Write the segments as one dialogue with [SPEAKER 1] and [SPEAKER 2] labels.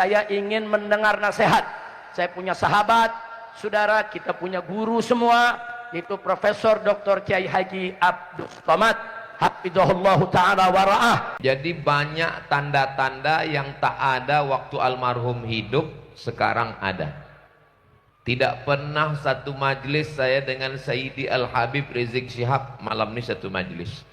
[SPEAKER 1] saya ingin mendengar nasihat. Saya punya sahabat, saudara, kita punya guru semua, itu Profesor Dr. Kiai Haji Abdus Somad, hafizahullahu ta'ala wara'ah.
[SPEAKER 2] Jadi banyak tanda-tanda yang tak ada waktu almarhum hidup, sekarang ada. Tidak pernah satu majlis saya dengan Sayyidi Al-Habib Rizik Syihab, malam ini satu majlis.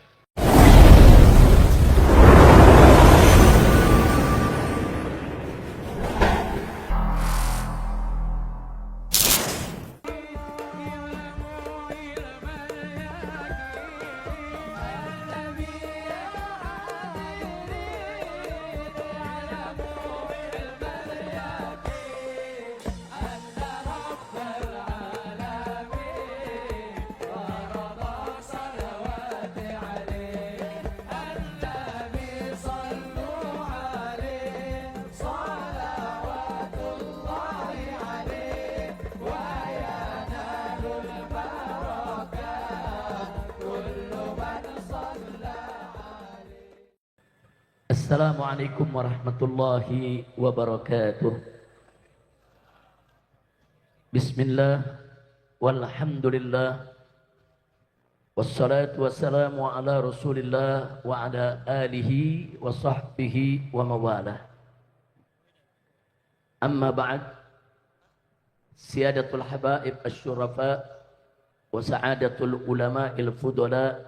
[SPEAKER 1] Assalamualaikum warahmatullahi wabarakatuh. Bismillah walhamdulillah wassalatu wassalamu ala rasulillah wa ala alihi wa sahbihi wa mawalah. Amma ba'd, siyadatul habaib asyurafa wa sa'adatul ulama'il fudala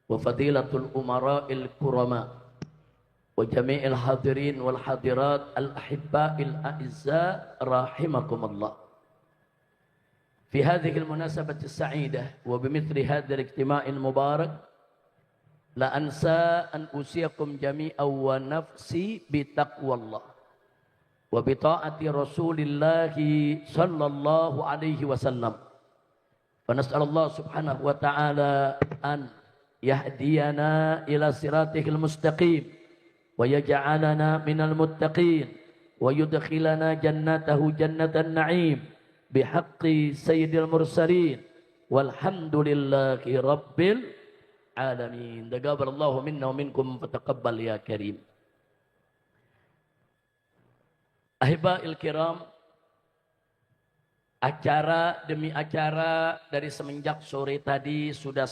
[SPEAKER 1] wa fadilatul umara'il kurama wa jami'il hadirin wal hadirat al-ahibba'il a'izza rahimakumullah. Fi hadhihi al-munasabati as-sa'idah wa bimithli hadha al-ijtima' al-mubarak la ansa an usiyakum jami'an wa nafsi bi taqwallah wa bi ta'ati Rasulillah sallallahu alaihi wasallam. Wa nas'alullah subhanahu wa ta'ala an yahdiyana ila siratihil mustaqim wa yaj'alana minal muttaqin wa yudkhilana jannatahu jannatan na'im bihaqqi sayyidil mursalin walhamdulillahi rabbil alamin. Taqabbalallahu minna wa minkum fataqabbal ya karim. Ahiba'il kiram, acara demi acara dari semenjak sore tadi sudah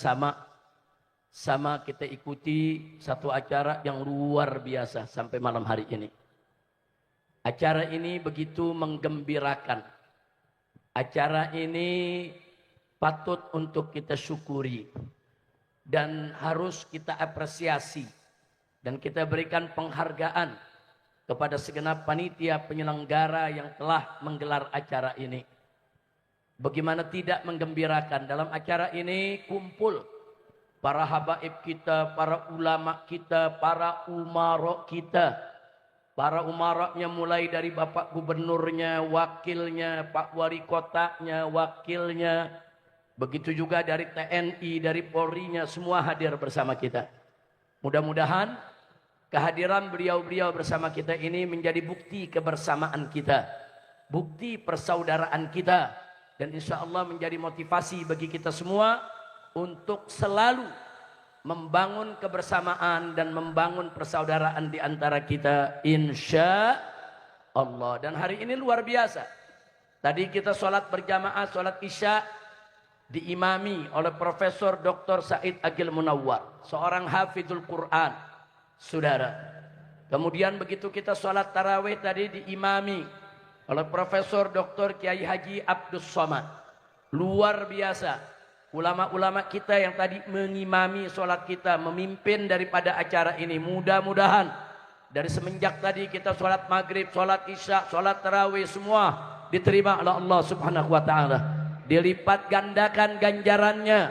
[SPEAKER 1] sama kita ikuti satu acara yang luar biasa sampai malam hari ini. Acara ini begitu menggembirakan. Acara ini patut untuk kita syukuri dan harus kita apresiasi dan kita berikan penghargaan kepada segenap panitia penyelenggara yang telah menggelar acara ini. Bagaimana tidak menggembirakan, dalam acara ini kumpul para habaib kita, para ulama kita, para umarok kita. Para umaroknya mulai dari Bapak Gubernurnya, wakilnya, Pak Wali Kotanya, wakilnya. Begitu juga dari TNI, dari Polri-nya, semua hadir bersama kita. Mudah-mudahan kehadiran beliau-beliau bersama kita ini menjadi bukti kebersamaan kita. Bukti persaudaraan kita. Dan insya Allah menjadi motivasi bagi kita semua untuk selalu membangun kebersamaan dan membangun persaudaraan di antara kita, insya Allah. Dan hari ini luar biasa. Tadi kita sholat berjamaah, sholat isya diimami oleh Profesor Dr. Said Agil Munawwar, seorang hafizul Quran, saudara. Kemudian begitu kita sholat tarawih tadi diimami oleh Profesor Dr. Kiai Haji Abdus Somad, luar biasa. Ulama-ulama kita yang tadi mengimami sholat kita, memimpin daripada acara ini. Mudah-mudahan dari semenjak tadi kita sholat maghrib, sholat isya, sholat tarawih, semua diterima oleh Allah subhanahu wa ta'ala. Dilipat gandakan ganjarannya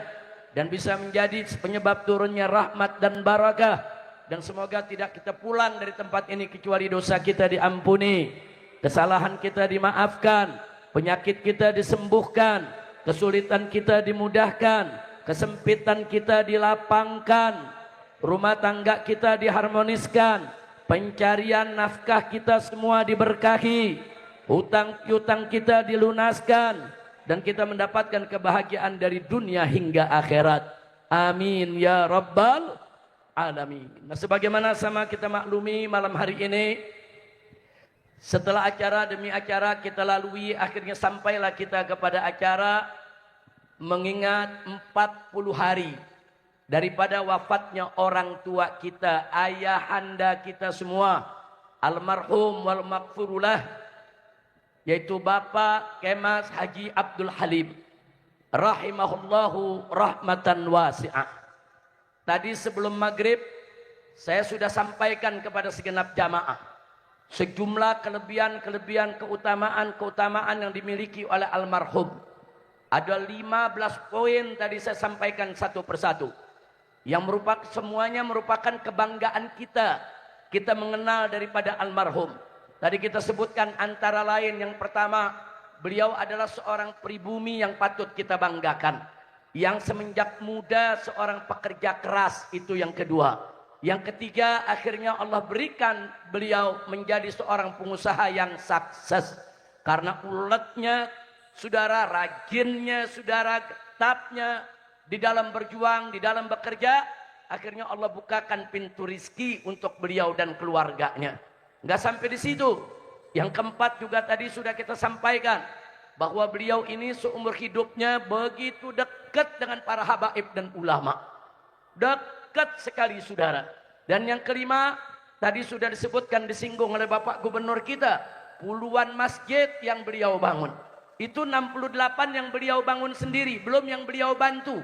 [SPEAKER 1] dan bisa menjadi penyebab turunnya rahmat dan barakah. Dan semoga tidak kita pulang dari tempat ini kecuali dosa kita diampuni, kesalahan kita dimaafkan, penyakit kita disembuhkan, kesulitan kita dimudahkan, kesempitan kita dilapangkan, rumah tangga kita diharmoniskan, pencarian nafkah kita semua diberkahi, hutang-hutang kita dilunaskan, dan kita mendapatkan kebahagiaan dari dunia hingga akhirat. Amin ya rabbal alamin. Nah, sebagaimana sama kita maklumi malam hari ini Setelah acara demi acara kita lalui, akhirnya sampailah kita kepada acara mengingat 40 hari daripada wafatnya orang tua kita, ayahanda kita semua, almarhum wal maghfurullah, yaitu Bapak Kemas Haji Abdul Halim rahimahullahu rahmatan wasi'ah. Tadi sebelum maghrib saya sudah sampaikan kepada segenap jamaah sejumlah kelebihan-kelebihan, keutamaan yang dimiliki oleh almarhum. Ada 15 poin tadi saya sampaikan satu persatu. Yang semuanya merupakan kebanggaan kita. Kita mengenal daripada almarhum. Tadi kita sebutkan antara lain yang pertama, beliau adalah seorang pribumi yang patut kita banggakan. Yang semenjak muda seorang pekerja keras, itu yang kedua. Yang ketiga, akhirnya Allah berikan beliau menjadi seorang pengusaha yang sukses. Karena uletnya, saudara, rajinnya, saudara, getapnya, di dalam berjuang, di dalam bekerja, akhirnya Allah bukakan pintu rizki untuk beliau dan keluarganya. Nggak sampai di situ. Yang keempat juga tadi sudah kita sampaikan, bahwa beliau ini seumur hidupnya begitu dekat dengan para habaib dan ulama. Dekat sekali, saudara. Dan yang kelima, tadi sudah disebutkan, disinggung oleh Bapak Gubernur kita, puluhan masjid yang beliau bangun. Itu 68 yang beliau bangun sendiri, belum yang beliau bantu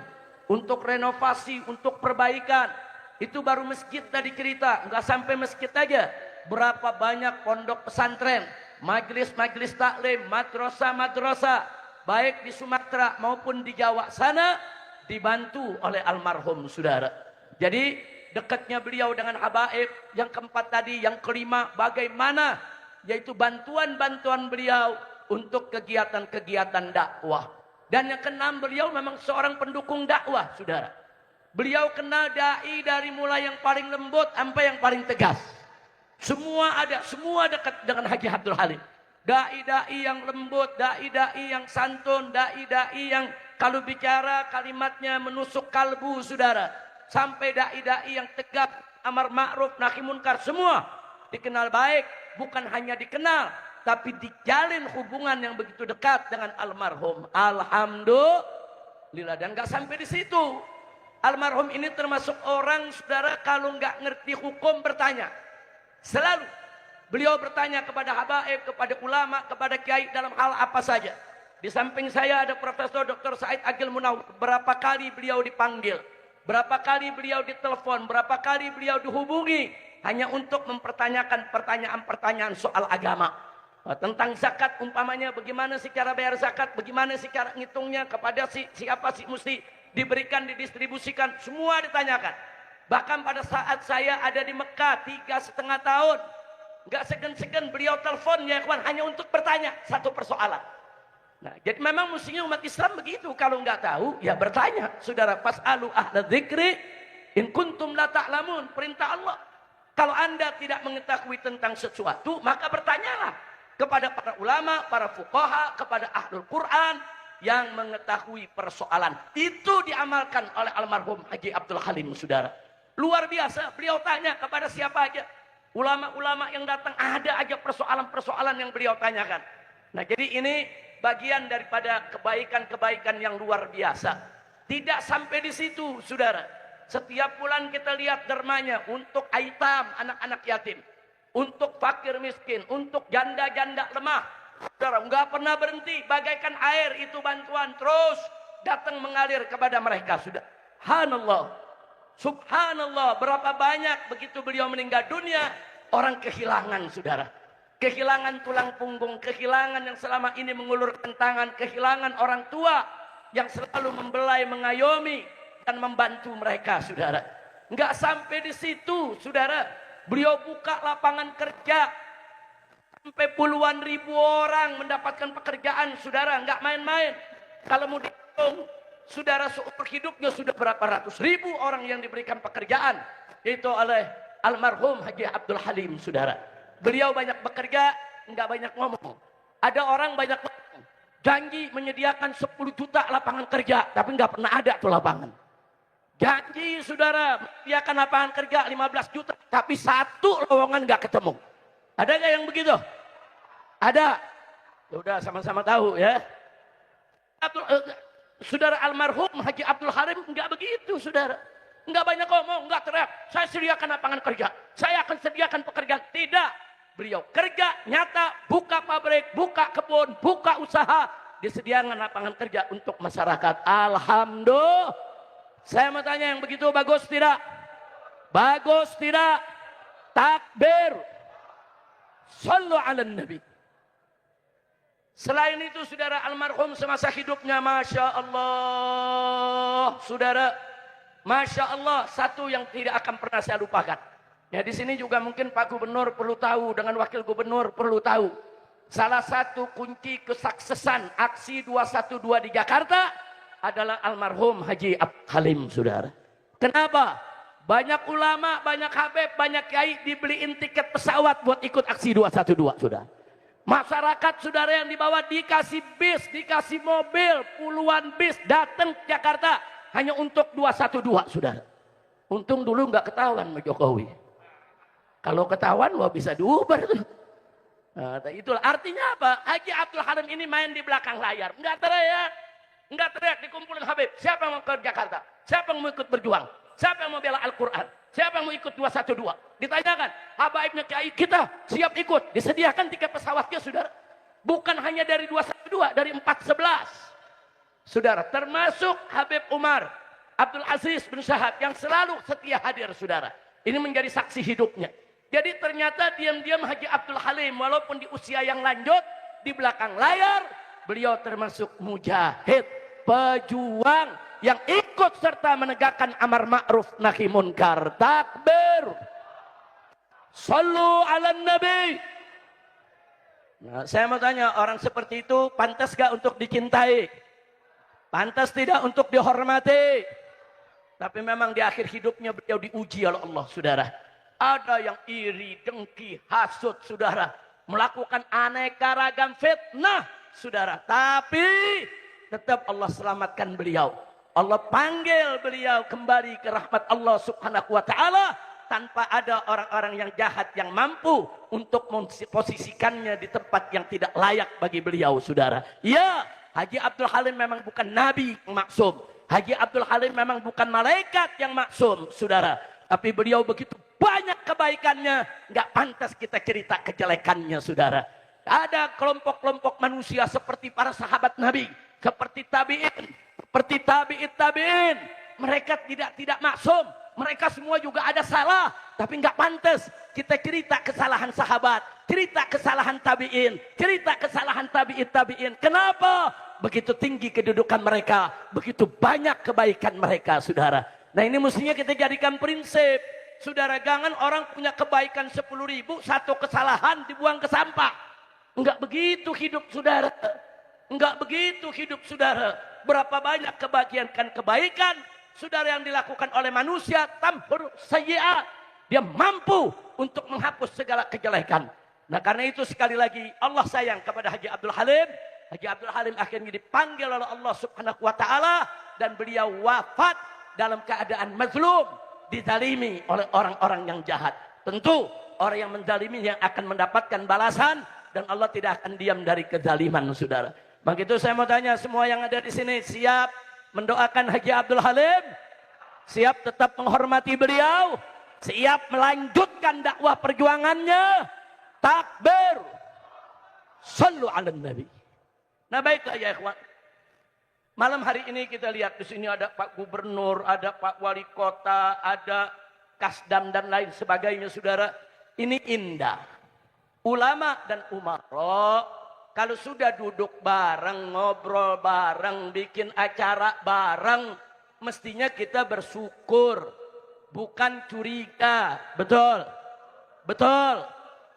[SPEAKER 1] untuk renovasi, untuk perbaikan. Itu baru masjid tadi cerita, nggak sampai masjid aja. Berapa banyak pondok pesantren, majelis-majelis taklim, madrasah-madrasah, baik di Sumatera maupun di Jawa sana, dibantu oleh almarhum, saudara. Jadi dekatnya beliau dengan habaib. Yang keempat tadi, yang kelima bagaimana, yaitu bantuan-bantuan beliau untuk kegiatan-kegiatan dakwah. Dan yang keenam, beliau memang seorang pendukung dakwah, saudara. Beliau kenal dai dari mulai yang paling lembut sampai yang paling tegas. Semua ada, semua dekat dengan Haji Abdul Halim. Dai-dai yang lembut, dai-dai yang santun, dai-dai yang kalau bicara kalimatnya menusuk kalbu, saudara. Sampai dai-dai yang tegak, amar ma'ruf, nahi munkar, semua dikenal baik. Bukan hanya dikenal, tapi dijalin hubungan yang begitu dekat dengan almarhum. Alhamdulillah. Dan gak sampai di situ. Almarhum ini termasuk orang, saudara, kalau nggak ngerti hukum bertanya. Selalu beliau bertanya kepada habaib, kepada ulama, kepada kiai dalam hal apa saja. Di samping saya ada Profesor Dr. Said Agil Munawwir. Berapa kali beliau dipanggil, berapa kali beliau ditelepon, berapa kali beliau dihubungi hanya untuk mempertanyakan pertanyaan-pertanyaan soal agama. Tentang zakat umpamanya, bagaimana sih cara bayar zakat, bagaimana sih cara ngitungnya, kepada siapa sih mesti diberikan, didistribusikan, semua ditanyakan. Bahkan pada saat saya ada di Mekah 3,5 tahun, nggak segan-segan beliau telepon, ya kawan, hanya untuk bertanya satu persoalan. Nah, jadi memang mestinya umat Islam begitu, kalau nggak tahu ya bertanya. Saudara, fas'alu ahla dzikri in kuntum la ta'lamun, perintah Allah. Kalau Anda tidak mengetahui tentang sesuatu, maka bertanyalah kepada para ulama, para fuqaha, kepada ahlul Quran yang mengetahui persoalan. Itu diamalkan oleh almarhum Haji Abdul Halim, saudara. Luar biasa, beliau tanya kepada siapa aja. Ulama-ulama yang datang, ada aja persoalan-persoalan yang beliau tanyakan. Nah, jadi ini bagian daripada kebaikan-kebaikan yang luar biasa. Tidak sampai di situ, saudara. Setiap bulan kita lihat dermanya untuk aitam, anak-anak yatim. Untuk fakir miskin, untuk janda-janda lemah. Saudara, enggak pernah berhenti, bagaikan air itu bantuan terus datang mengalir kepada mereka, sudah. Subhanallah. Subhanallah, berapa banyak begitu beliau meninggal dunia, orang kehilangan, saudara. Kehilangan tulang punggung, kehilangan yang selama ini mengulurkan tangan, kehilangan orang tua yang selalu membelai, mengayomi dan membantu mereka, saudara. Enggak sampai di situ, saudara. Beliau buka lapangan kerja. Sampai puluhan ribu orang mendapatkan pekerjaan, saudara. Enggak main-main. Kalau mau dihitung, saudara, seumur hidupnya sudah berapa ratus ribu orang yang diberikan pekerjaan. Itu oleh almarhum Haji Abdul Halim, saudara. Beliau banyak bekerja, enggak banyak ngomong. Ada orang banyak ngomong. Janji menyediakan 10 juta lapangan kerja, tapi enggak pernah ada tuh lapangan. Janji, saudara, menyediakan lapangan kerja 15 juta, tapi satu lowongan enggak ketemu. Ada enggak yang begitu? Ada. Ya udah sama-sama tahu ya. Saudara almarhum Haji Abdul Halim enggak begitu, saudara. Enggak banyak ngomong, enggak teriak. Saya sediakan lapangan kerja. Saya akan sediakan pekerjaan. Tidak. Beliau kerja nyata, buka pabrik, buka kebun, buka usaha, disediakan lapangan kerja untuk masyarakat. Alhamdulillah. Saya mau tanya yang begitu bagus tidak? Bagus tidak? Takbir. Sallu ala Nabi. Selain itu saudara almarhum semasa hidupnya Masya Allah. Saudara, Masya Allah, satu yang tidak akan pernah saya lupakan. Ya di sini juga mungkin Pak Gubernur perlu tahu, dengan Wakil Gubernur perlu tahu. Salah satu kunci kesuksesan aksi 212 di Jakarta adalah almarhum Haji Abdul Halim, saudara. Kenapa? Banyak ulama, banyak habib, banyak kiai dibeliin tiket pesawat buat ikut aksi 212, saudara. Masyarakat saudara yang dibawa dikasih bis, dikasih mobil, puluhan bis datang ke Jakarta hanya untuk 212, saudara. Untung dulu nggak ketahuan sama Jokowi. Kalau ketahuan, wah bisa diubar tuh. Nah, itulah artinya apa? Haji Abdul Halim ini main di belakang layar, nggak teriak, nggak teriak dikumpulin habib. Siapa yang mau ke Jakarta? Siapa yang mau ikut berjuang? Siapa yang mau bela Al-Quran? Siapa yang mau ikut 212? Ditanyakan, habaibnya kiai kita siap ikut. Disediakan tiket pesawatnya, saudara. Bukan hanya dari 212, dari 411. Saudara, termasuk Habib Umar Abdul Aziz bin Syahab yang selalu setia hadir, saudara. Ini menjadi saksi hidupnya. Jadi ternyata diam-diam Haji Abdul Halim walaupun di usia yang lanjut, di belakang layar beliau termasuk mujahid, pejuang yang ikut serta menegakkan amar ma'ruf nahi munkar. Takbir. Sallu ala Nabi. Nah, saya mau tanya, orang seperti itu pantas gak untuk dicintai? Pantas tidak untuk dihormati? Tapi memang di akhir hidupnya beliau diuji oleh Allah, saudara. Ada yang iri, dengki, hasut, saudara. Melakukan aneka ragam fitnah, saudara. Tapi tetap Allah selamatkan beliau. Allah panggil beliau kembali ke rahmat Allah subhanahu wa ta'ala. Tanpa ada orang-orang yang jahat yang mampu untuk memposisikannya di tempat yang tidak layak bagi beliau, saudara. Ya, Haji Abdul Halim memang bukan nabi yang maksum. Haji Abdul Halim memang bukan malaikat yang maksum, saudara. Tapi beliau begitu banyak kebaikannya, nggak pantas kita cerita kejelekannya, saudara. Ada kelompok-kelompok manusia seperti para sahabat Nabi, seperti tabi'in, seperti tabi'in. Mereka tidak maksum. Mereka semua juga ada salah, tapi nggak pantas kita cerita kesalahan sahabat, cerita kesalahan tabi'in, cerita kesalahan tabi'in. Kenapa? Begitu tinggi kedudukan mereka, begitu banyak kebaikan mereka, saudara. Nah ini mestinya kita jadikan prinsip, saudara. Jangan orang punya kebaikan 10.000, satu kesalahan dibuang ke sampah. Enggak begitu hidup, saudara. Enggak begitu hidup, saudara. Berapa banyak kebaikan, saudara, yang dilakukan oleh manusia, tamhur sayyi'at. Dia mampu untuk menghapus segala kejelekan. Nah karena itu sekali lagi Allah sayang kepada Haji Abdul Halim. Haji Abdul Halim akhirnya dipanggil oleh Allah subhanahu wa ta'ala. Dan beliau wafat dalam keadaan mazlum. Dizalimi oleh orang-orang yang jahat. Tentu orang yang menzalimi yang akan mendapatkan balasan. Dan Allah tidak akan diam dari kezaliman, saudara. Begitu saya mau tanya semua yang ada di sini, siap mendoakan Haji Abdul Halim? Siap tetap menghormati beliau? Siap melanjutkan dakwah perjuangannya? Takbir. Sallu ala Nabi. Nah baiklah ya ikhwan. Malam hari ini kita lihat di sini ada Pak Gubernur, ada Pak Wali Kota, ada Kasdam dan lain sebagainya, saudara. Ini indah. Ulama dan umara kalau sudah duduk bareng, ngobrol bareng, bikin acara bareng, mestinya kita bersyukur, bukan curiga. Betul? Betul.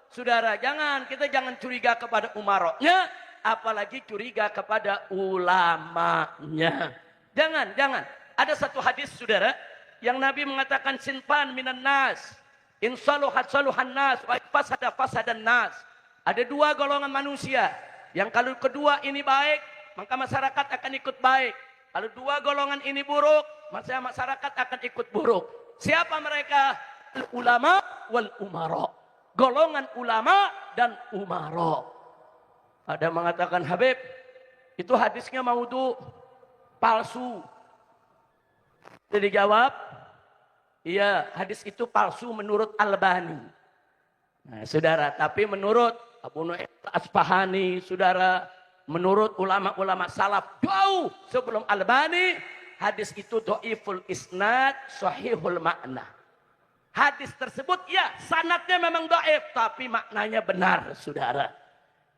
[SPEAKER 1] Saudara, kita jangan curiga kepada umaroknya, apalagi curiga kepada ulamanya. Jangan. Ada satu hadis, saudara, yang Nabi mengatakan sinfan minan nas, insaluhat saluhan nas, wa fasada fasadan nas. Ada dua golongan manusia. Yang kalau kedua ini baik, maka masyarakat akan ikut baik. Kalau dua golongan ini buruk, maka masyarakat akan ikut buruk. Siapa mereka? Ulama wal umara. Golongan ulama dan umara. Ada yang mengatakan, Habib, itu hadisnya maudhu, palsu. Jadi jawab, iya, hadis itu palsu menurut Albani. Nah, saudara, tapi menurut Abu Nu'aim Al-Asfahani, saudara, menurut ulama-ulama salaf jauh sebelum Albani, hadis itu dhaiful isnad, sahihul makna. Hadis tersebut ya sanadnya memang dhaif, tapi maknanya benar, saudara.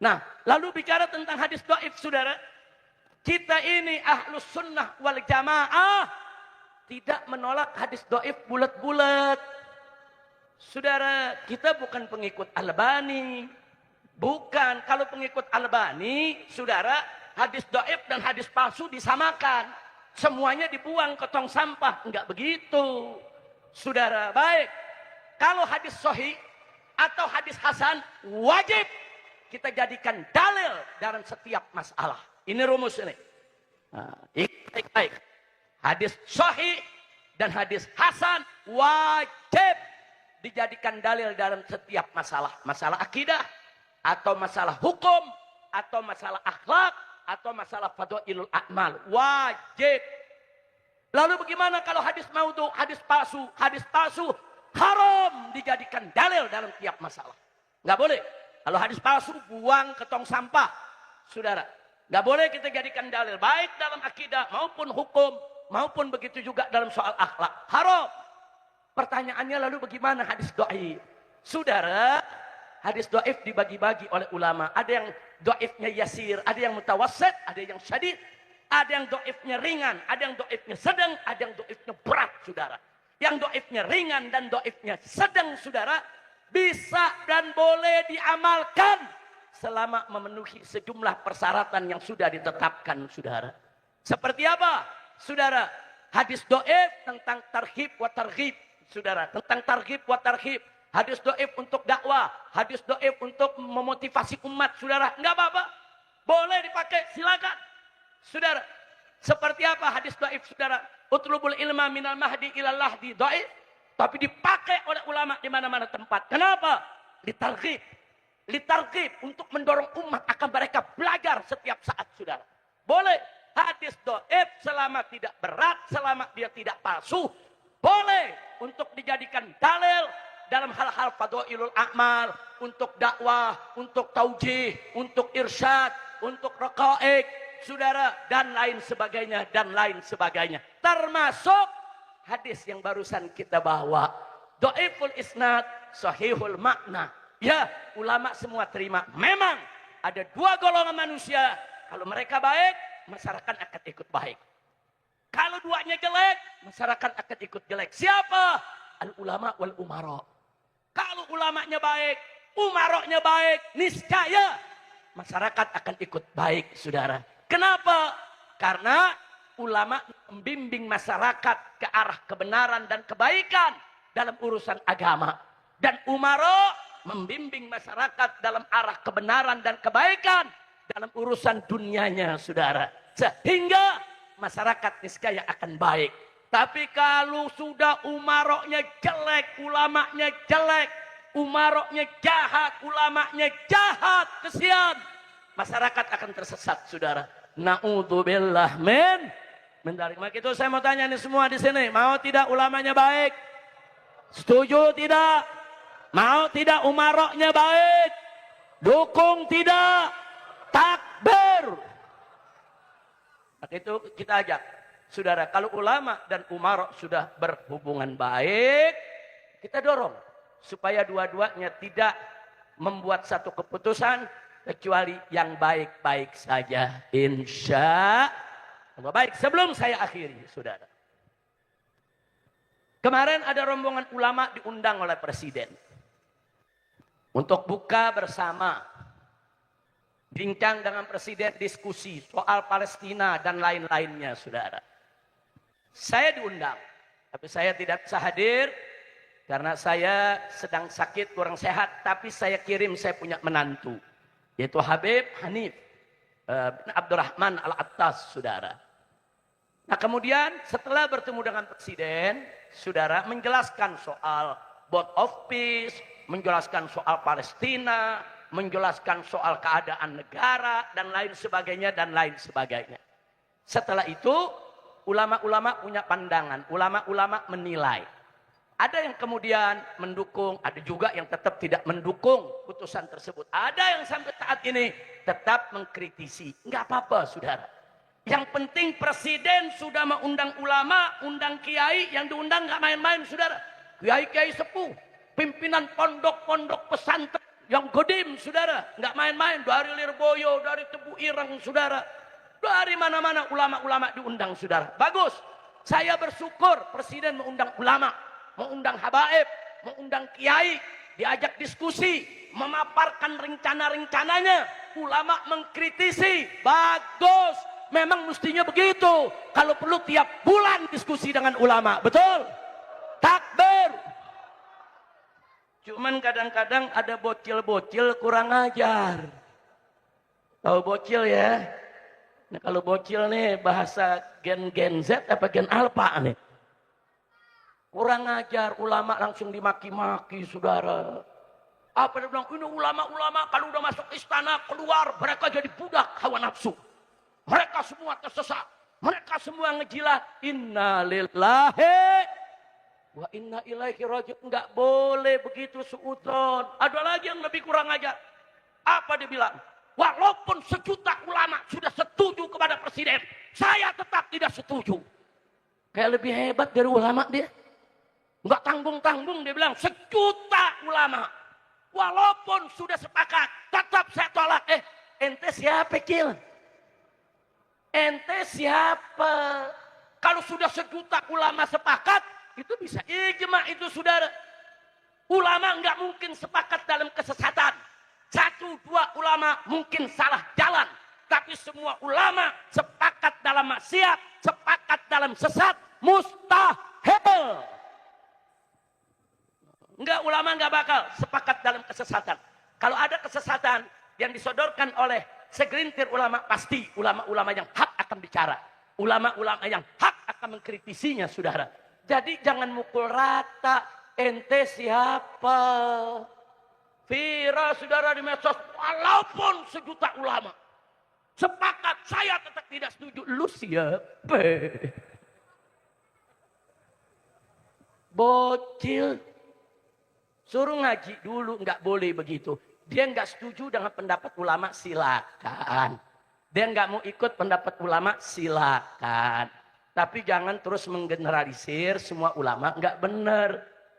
[SPEAKER 1] Nah, lalu bicara tentang hadis dhaif, saudara. Kita ini ahlus sunnah wal jamaah tidak menolak hadis dhaif bulat-bulat. Saudara, kita bukan pengikut Albani. Bukan, kalau pengikut Albani, saudara, hadis dhaif dan hadis palsu disamakan. Semuanya dibuang ke tong sampah. Enggak begitu. Saudara, baik. Kalau hadis sahih atau hadis hasan, wajib kita jadikan dalil dalam setiap masalah. Ini rumus ini. Nah, baik. Hadis sahih dan hadis hasan wajib dijadikan dalil dalam setiap masalah. Masalah akidah, atau masalah hukum, atau masalah akhlak, atau masalah fadhailul a'mal. Wajib. Lalu bagaimana kalau hadis maudhu, hadis palsu? Hadis palsu haram dijadikan dalil dalam tiap masalah. Nggak boleh. Kalau hadis palsu buang ke tong sampah. Saudara, nggak boleh kita jadikan dalil. Baik dalam akidah maupun hukum, maupun begitu juga dalam soal akhlak. Haram. Pertanyaannya lalu bagaimana hadis dhaif? Saudara, hadis dhaif dibagi-bagi oleh ulama. Ada yang dhaifnya yasir, ada yang mutawassit, ada yang syadid. Ada yang dhaifnya ringan, ada yang dhaifnya sedang, ada yang dhaifnya berat, saudara. Yang dhaifnya ringan dan dhaifnya sedang, saudara, bisa dan boleh diamalkan selama memenuhi sejumlah persyaratan yang sudah ditetapkan, saudara. Seperti apa? Saudara, hadis dhaif tentang targhib wa targhib, saudara, tentang targhib wa targhib. Hadis dhaif untuk dakwah, hadis dhaif untuk memotivasi umat, saudara. Enggak apa-apa. Boleh dipakai, silakan. Saudara, seperti apa hadis dhaif, saudara? Utlubul ilma minal mahdi ilal lahdi, dhaif. Tapi dipakai oleh ulama di mana-mana tempat. Kenapa? Litarghib. Litarghib, untuk mendorong umat akan mereka belajar setiap saat, saudara. Boleh. Hadis dhaif selama tidak berat, selama dia tidak palsu, boleh untuk dijadikan dalil dalam hal-hal fadhailul a'mal, untuk dakwah, untuk taujih, untuk irsyad, untuk raqaiq, saudara, dan lain sebagainya, dan lain sebagainya. Termasuk hadis yang barusan kita bawa, dhaiful isnad, sahihul makna. Ya, ulama semua terima. Memang ada dua golongan manusia, kalau mereka baik, masyarakat akan ikut baik. Kalau duanya jelek, masyarakat akan ikut jelek. Siapa? Al ulama wal umara. Kalau ulamanya baik, umaroknya baik, niscaya masyarakat akan ikut baik, saudara. Kenapa? Karena ulama membimbing masyarakat ke arah kebenaran dan kebaikan dalam urusan agama. Dan umara membimbing masyarakat dalam arah kebenaran dan kebaikan dalam urusan dunianya, saudara. Sehingga masyarakat niscaya akan baik. Tapi kalau sudah umaroknya jelek, ulamanya jelek, umaroknya jahat, ulamanya jahat, kesian, masyarakat akan tersesat, saudara. Na'udzubillah min dalik. Maka itu saya mau tanya nih semua di sini, mau tidak ulamanya baik? Setuju tidak? Mau tidak umaroknya baik? Dukung tidak? Takbir. Maka itu kita ajak, saudara, kalau ulama dan umarok sudah berhubungan baik, kita dorong supaya dua-duanya tidak membuat satu keputusan kecuali yang baik-baik saja. Insya Allah. Baik, sebelum saya akhiri, saudara. Kemarin ada rombongan ulama diundang oleh presiden untuk buka bersama, bincang dengan presiden, diskusi soal Palestina dan lain-lainnya, saudara. Saya diundang, tapi saya tidak bisa hadir karena saya sedang sakit, kurang sehat. Tapi saya kirim, saya punya menantu, yaitu Habib Hanif bin Abdurrahman Al-Attas, saudara. Nah kemudian setelah bertemu dengan presiden, saudara, menjelaskan soal board of peace, menjelaskan soal Palestina, menjelaskan soal keadaan negara dan lain sebagainya dan lain sebagainya. Setelah itu ulama-ulama punya pandangan, ulama-ulama menilai. Ada yang kemudian mendukung, ada juga yang tetap tidak mendukung putusan tersebut. Ada yang sampai saat ini tetap mengkritisi. Enggak apa-apa, saudara. Yang penting presiden sudah mengundang ulama, undang kiai, yang diundang enggak main-main, saudara. Kiai-kiai sepuh, pimpinan pondok-pondok pesantren yang godim, saudara. Enggak main-main, dari Lirboyo, dari Tebu Ireng, saudara. Dari mana-mana ulama-ulama diundang, saudara. Bagus. Saya bersyukur presiden mengundang ulama, mengundang habaib, mengundang kiai, diajak diskusi, memaparkan rencana-rencananya. Ulama mengkritisi. Bagus. Memang mestinya begitu. Kalau perlu tiap bulan diskusi dengan ulama. Betul? Takbir. Cuman kadang-kadang ada bocil-bocil kurang ajar. Tahu bocil ya? Nah, kalau bocil nih bahasa gen Z apa gen alpha nih? Kurang ajar, ulama langsung dimaki-maki, saudara. Apa dia bilang? Ini ulama-ulama kalau udah masuk istana keluar mereka jadi budak hawa nafsu. Mereka semua tersesat. Mereka semua ngejilat. Inna lillahi wa inna ilaihi raji'un. Enggak boleh begitu suudzon. Ada lagi yang lebih kurang ajar. Apa dia bilang? Walaupun sejuta ulama sudah setuju kepada presiden, saya tetap tidak setuju. Kayak lebih hebat dari ulama dia. Enggak tanggung-tanggung dia bilang. Sejuta ulama. Walaupun sudah sepakat, tetap saya tolak. Ente siapa, Cil? Ente siapa? Kalau sudah sejuta ulama sepakat, itu bisa ijma itu, saudara. Ulama enggak mungkin sepakat dalam kesesatan. Satu dua ulama mungkin salah jalan. Tapi semua ulama sepakat dalam maksiat, sepakat dalam sesat, mustahil. Enggak, ulama enggak bakal sepakat dalam kesesatan. Kalau ada kesesatan yang disodorkan oleh segelintir ulama, pasti ulama-ulama yang hak akan bicara. Ulama-ulama yang hak akan mengkritisinya, saudara. Jadi jangan mukul rata. Ente siapa? Viral, saudara, di medsos. Walaupun sejuta ulama sepakat, saya tetap tidak setuju. Lu siapa? Bocil. Suruh ngaji dulu, nggak boleh begitu. Dia nggak setuju dengan pendapat ulama, silakan. Dia nggak mau ikut pendapat ulama, silakan. Tapi jangan terus menggeneralisir semua ulama, nggak benar.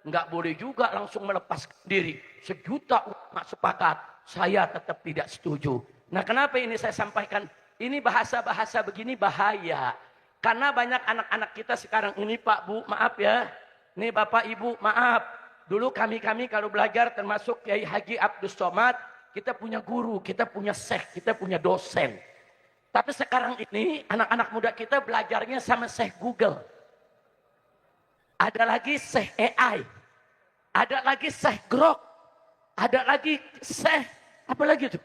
[SPEAKER 1] Nggak boleh juga langsung melepas diri. Sejuta ulama sepakat, saya tetap tidak setuju. Nah, kenapa ini saya sampaikan? Ini bahasa-bahasa begini bahaya. Karena banyak anak-anak kita sekarang ini, Pak, Bu, maaf ya. Nih Bapak, Ibu, maaf. Dulu kami kalau belajar termasuk Kiai Haji Abdus Somad, kita punya guru, kita punya syekh, kita punya dosen. Tapi sekarang ini anak-anak muda kita belajarnya sama syekh Google. Ada lagi syekh AI. Ada lagi syekh Grok. Ada lagi syekh apa lagi tuh?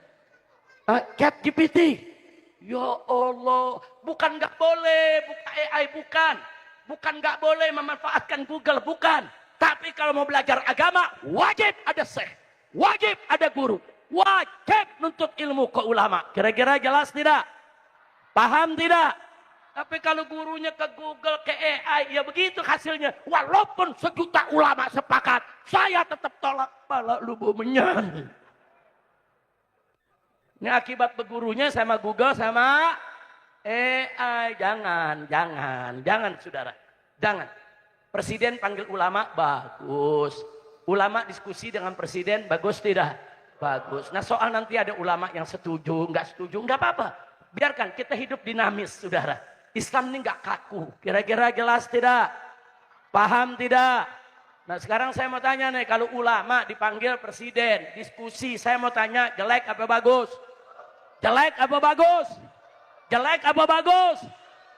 [SPEAKER 1] ChatGPT. Ya Allah, bukan nggak boleh buka AI, bukan. Bukan nggak boleh memanfaatkan Google, bukan. Tapi kalau mau belajar agama, wajib ada syekh, wajib ada guru, wajib nuntut ilmu ke ulama. Kira-kira jelas tidak? Paham tidak? Tapi kalau gurunya ke Google, ke AI, ya begitu hasilnya. Walaupun sejuta ulama sepakat, saya tetap tolak. Pala lu menyan. Ini akibat bergurunya sama Google, sama AI. Jangan, saudara. Jangan. Presiden panggil ulama, bagus. Ulama diskusi dengan presiden, bagus tidak? Bagus. Nah, soal nanti ada ulama yang setuju, nggak setuju, nggak apa-apa. Biarkan kita hidup dinamis, saudara. Islam ini nggak kaku. Kira-kira jelas tidak? Paham tidak? Nah, sekarang saya mau tanya nih, kalau ulama dipanggil presiden, diskusi, saya mau tanya, jelek apa bagus? Jelek apa bagus? Jelek apa bagus?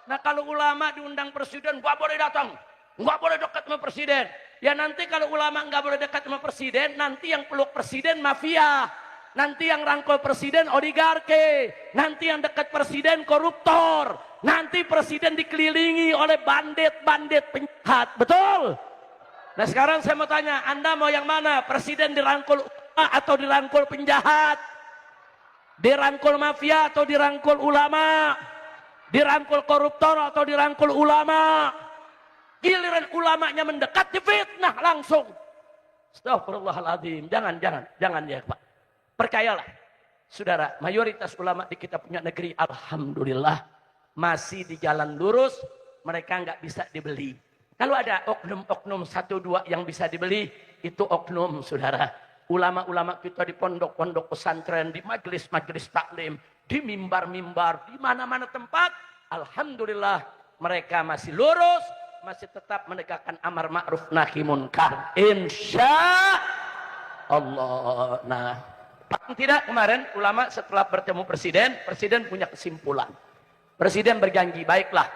[SPEAKER 1] Nah, kalau ulama diundang presiden, nggak boleh datang. Nggak boleh dekat sama presiden. Ya nanti kalau ulama nggak boleh dekat sama presiden, nanti yang peluk presiden mafia. Nanti yang rangkul presiden oligarki. Nanti yang dekat presiden koruptor. Nanti presiden dikelilingi oleh bandit-bandit penjahat. Betul? Nah, sekarang saya mau tanya, Anda mau yang mana? Presiden dirangkul atau dirangkul penjahat, dirangkul mafia atau dirangkul ulama, dirangkul koruptor atau dirangkul ulama. Giliran ulamanya mendekat difitnah langsung. Astagfirullahaladzim. Jangan ya Pak. Percayalah, saudara, mayoritas ulama di kita punya negeri, alhamdulillah, masih di jalan lurus, mereka nggak bisa dibeli. Kalau ada oknum-oknum 1-2 yang bisa dibeli, itu oknum, saudara. Ulama-ulama kita di pondok-pondok pesantren, di majelis-majelis taklim, di mimbar-mimbar, di mana-mana tempat, alhamdulillah, mereka masih lurus, masih tetap menegakkan amar ma'ruf nahi munkar. Insya Allah. Nah, paling tidak kemarin ulama setelah bertemu presiden punya kesimpulan. Presiden berjanji, baiklah,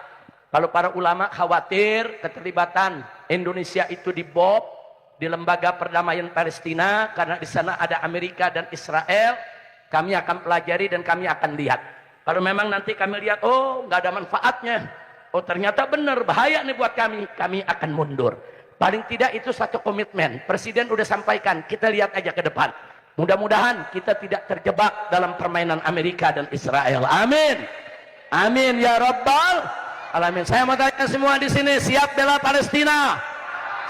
[SPEAKER 1] kalau para ulama khawatir keterlibatan Indonesia itu dibom di lembaga perdamaian Palestina karena di sana ada Amerika dan Israel, kami akan pelajari dan kami akan lihat. Kalau memang nanti kami lihat, oh nggak ada manfaatnya, oh ternyata benar bahaya nih buat kami akan mundur. Paling tidak itu satu komitmen. Presiden udah sampaikan, kita lihat aja ke depan. Mudah-mudahan kita tidak terjebak dalam permainan Amerika dan Israel. Amin. Amin ya Rabbal Alamin. Saya mau tanya semua di sini, siap bela Palestina?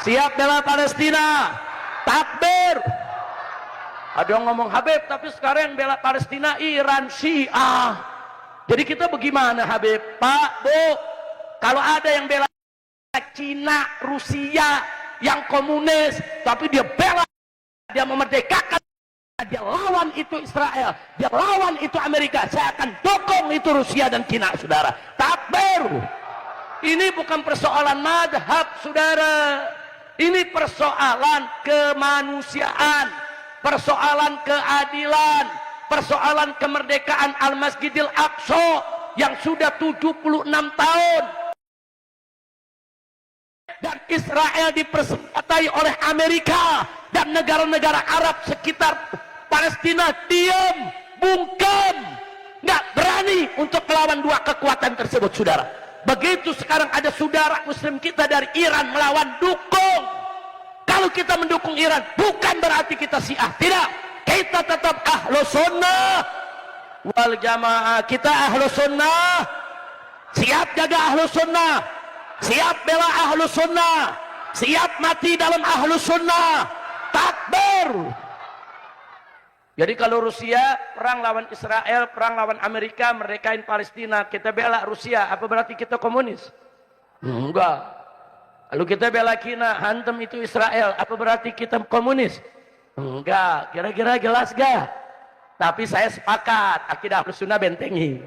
[SPEAKER 1] Siap bela Palestina? Takbir. Ada yang ngomong Habib, tapi sekarang yang bela Palestina Iran, Syiah. Jadi kita bagaimana Habib? Pak, Bu, kalau ada yang bela Cina, Rusia, yang komunis, tapi dia bela, dia memerdekakan, dia lawan itu Israel, dia lawan itu Amerika, saya akan dukung itu Rusia dan Cina, saudara. Takbir. Ini bukan persoalan madhab, saudara. Ini persoalan kemanusiaan, persoalan keadilan, persoalan kemerdekaan Al-Masjidil Aqsa yang sudah 76 tahun. Dan Israel dipersenjatai oleh Amerika dan negara-negara Arab sekitar Palestina diam, bungkam, nggak berani untuk melawan dua kekuatan tersebut, saudara. Begitu sekarang ada saudara muslim kita dari Iran melawan, dukung. Kalau kita mendukung Iran bukan berarti kita Syiah, tidak. Kita tetap Ahlus Sunnah wal Jamaah. Kita Ahlus Sunnah, siap jaga Ahlus Sunnah, siap bela Ahlus Sunnah, siap mati dalam Ahlus Sunnah. Takbir. Jadi kalau Rusia perang lawan Israel, perang lawan Amerika, merdekain Palestina, kita bela Rusia, apa berarti kita komunis? Enggak. Lalu kita bela Cina, hantam itu Israel, apa berarti kita komunis? Enggak. Kira-kira jelas gak? Tapi saya sepakat, akidah Ahlus Sunnah bentengi,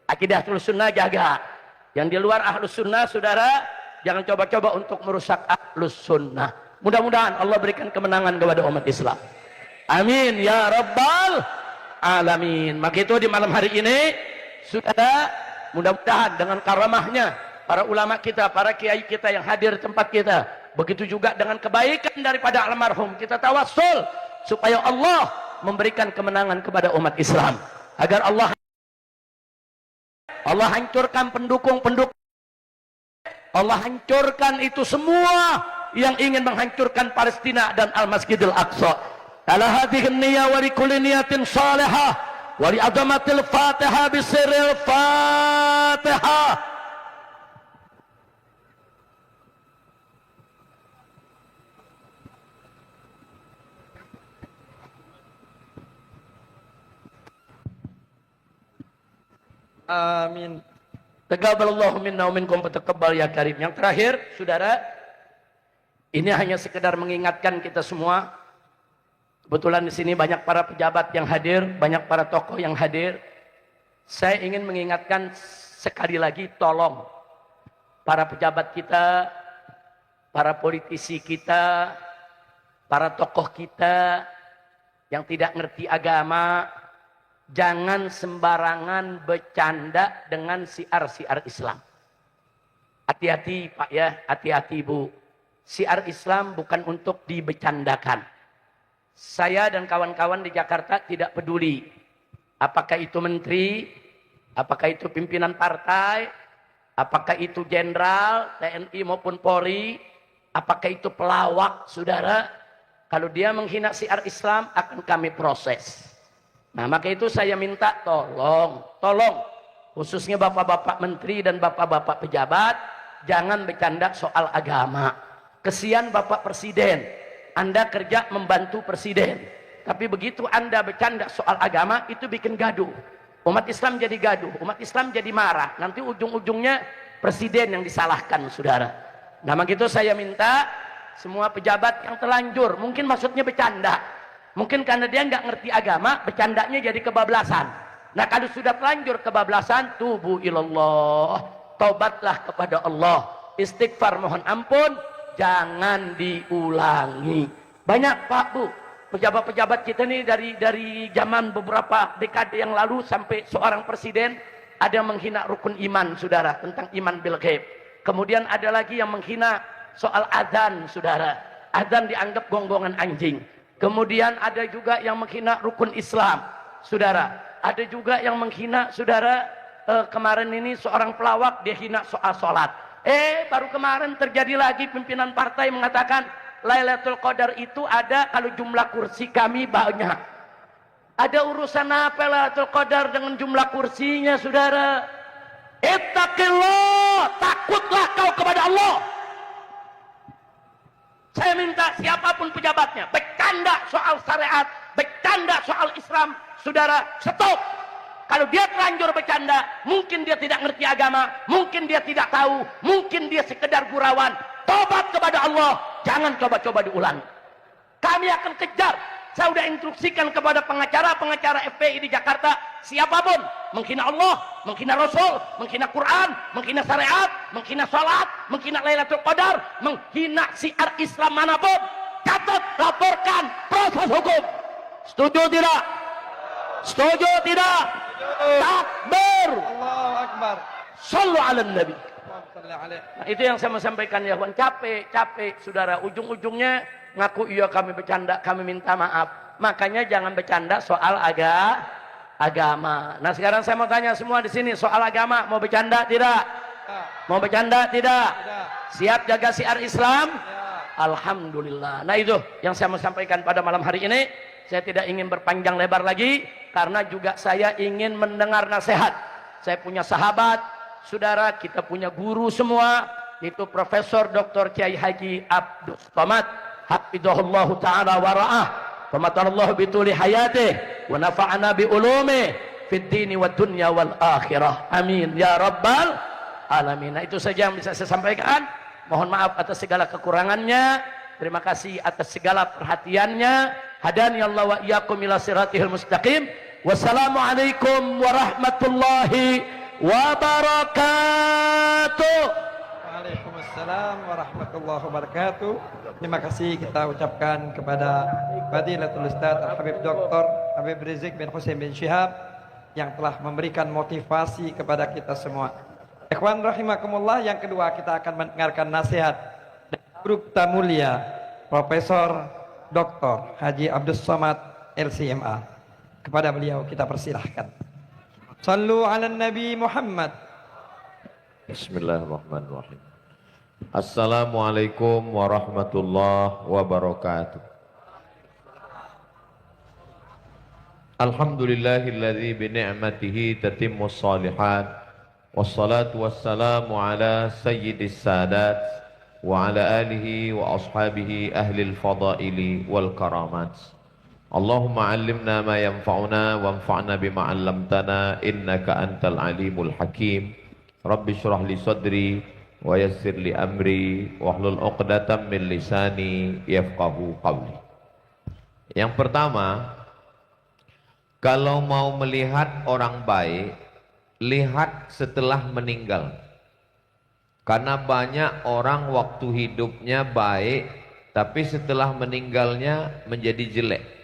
[SPEAKER 1] akidah Ahlus Sunnah jaga. Yang di luar Ahlus Sunnah, saudara, jangan coba-coba untuk merusak Ahlus Sunnah. Mudah-mudahan Allah berikan kemenangan kepada umat Islam. Amin ya Rabbal Alamin. Maka itu di malam hari ini, saudara, mudah-mudahan dengan karamahnya para ulama kita, para kiai kita yang hadir di tempat kita, begitu juga dengan kebaikan daripada almarhum, kita tawassul supaya Allah memberikan kemenangan kepada umat Islam, agar Allah hancurkan pendukung-pendukung, Allah hancurkan itu semua yang ingin menghancurkan Palestina dan Al-Masjidil Aqsa. Ala hadhihi an-niyyah wa li kulli niyatin salihah wa li 'azamatil Fatihah bi sirril Fatihah. Amin. Taqabbalallahu minna wa minkum taqabbal ya karim. Yang terakhir, saudara, ini hanya sekedar mengingatkan kita semua. Kebetulan di sini banyak para pejabat yang hadir, banyak para tokoh yang hadir. Saya ingin mengingatkan sekali lagi, tolong para pejabat kita, para politisi kita, para tokoh kita yang tidak ngerti agama, jangan sembarangan bercanda dengan siar-siar Islam. Hati-hati Pak ya, hati-hati Bu. Siar Islam bukan untuk dibecandakan. Saya dan kawan-kawan di Jakarta tidak peduli apakah itu menteri, apakah itu pimpinan partai, apakah itu jenderal, TNI maupun Polri, apakah itu pelawak, saudara. Kalau dia menghina syiar Islam, akan kami proses. Nah, maka itu saya minta tolong, khususnya bapak-bapak menteri dan bapak-bapak pejabat, jangan bercanda soal agama. Kesian bapak presiden, Anda kerja membantu presiden. Tapi begitu Anda bercanda soal agama, itu bikin gaduh. Umat Islam jadi gaduh, umat Islam jadi marah. Nanti ujung-ujungnya presiden yang disalahkan, saudara. Nah, maka itu saya minta semua pejabat yang telanjur, mungkin maksudnya bercanda. Mungkin karena dia nggak ngerti agama, bercandanya jadi kebablasan. Nah, kalau sudah telanjur kebablasan, tubu ilallah, taubatlah kepada Allah, istighfar, mohon ampun, jangan diulangi. Banyak Pak Bu, pejabat-pejabat kita nih dari zaman beberapa dekade yang lalu sampai seorang presiden ada yang menghina rukun iman, saudara, tentang iman bil ghaib. Kemudian ada lagi yang menghina soal adzan, saudara. Adzan dianggap gonggongan anjing. Kemudian ada juga yang menghina rukun Islam, saudara. Ada juga yang menghina, saudara, kemarin ini seorang pelawak dia hina soal sholat. Baru kemarin terjadi lagi pimpinan partai mengatakan Lailatul Qadar itu ada kalau jumlah kursi kami banyak. Ada urusan apa Lailatul Qadar dengan jumlah kursinya, saudara? Ittaqillah, takutlah kau kepada Allah. Saya minta siapapun pejabatnya, bercanda soal syariat, bercanda soal Islam, saudara, stop. Kalau dia terlanjur bercanda, mungkin dia tidak ngerti agama, mungkin dia tidak tahu, mungkin dia sekedar gurauan. Tobat kepada Allah, jangan coba-coba diulang. Kami akan kejar. Saya sudah instruksikan kepada pengacara FPI di Jakarta, siapapun menghina Allah, menghina Rasul, menghina Quran, menghina syariat, menghina salat, menghina Lailatul Qadar, menghina syiar Islam manapun, catat, laporkan, proses hukum. Setuju tidak? Setuju tidak? Takbir.
[SPEAKER 3] Allahu Akbar.
[SPEAKER 1] Shallu ala Nabi.
[SPEAKER 3] Nah,
[SPEAKER 1] itu yang saya mau sampaikan ya kawan. Capek saudara, ujung-ujungnya ngaku iya kami bercanda, kami minta maaf. Makanya jangan bercanda soal agama. Nah, sekarang saya mau tanya semua di sini soal agama, mau bercanda tidak? Mau bercanda tidak? Siap jaga syiar Islam? Alhamdulillah. Nah, itu yang saya mau sampaikan pada malam hari ini. Saya tidak ingin berpanjang lebar lagi karena juga saya ingin mendengar nasihat. Saya punya sahabat, saudara, kita punya guru semua, itu Profesor Dr. Kiai Haji Abdus Somad hafizahullahu ta'ala wa ra'ah wa matallahu bituli hayatih wa nafa'ana bi ulumih fid dini wa dunya wal akhirah, amin ya rabbal alamin. Nah, itu saja yang bisa saya sampaikan. Mohon maaf atas segala kekurangannya, terima kasih atas segala perhatiannya. Hadani Allah wa iyyakum ila siratihil mustaqim. Wassalamualaikum warahmatullahi wabarakatuh.
[SPEAKER 3] Waalaikumsalam warahmatullahi wabarakatuh. Terima kasih kita ucapkan kepada Fadilatul Ustaz Al-Habib Dr. Habib Rizik bin Hussein bin Syihab yang telah memberikan motivasi kepada kita semua. Ikhwan rahimakumullah, yang kedua kita akan mendengarkan nasihat dari guru kita mulia Profesor Dr. Haji Abdus Somad LCMA. Kepada beliau kita persilahkan. Sallu ala Nabi Muhammad.
[SPEAKER 2] Bismillahirrahmanirrahim. Assalamualaikum warahmatullahi wabarakatuh. Alhamdulillahilladzi bi ni'matihi tatimmus shalihat. Wassalatu wassalamu ala sayyidis sadat wa ala alihi wa ashabihi ahlil fadaili wal karamat. Allahumma 'allimna ma yanfa'una wanfa'na bima 'allamtana innaka antal alimul hakim. Rabbi shrah li sadri wa yassir li amri wahlul 'uqdatam min lisani yafqahu qawli. Yang pertama, kalau mau melihat orang baik, lihat setelah meninggal. Karena banyak orang waktu hidupnya baik, tapi setelah meninggalnya menjadi jelek.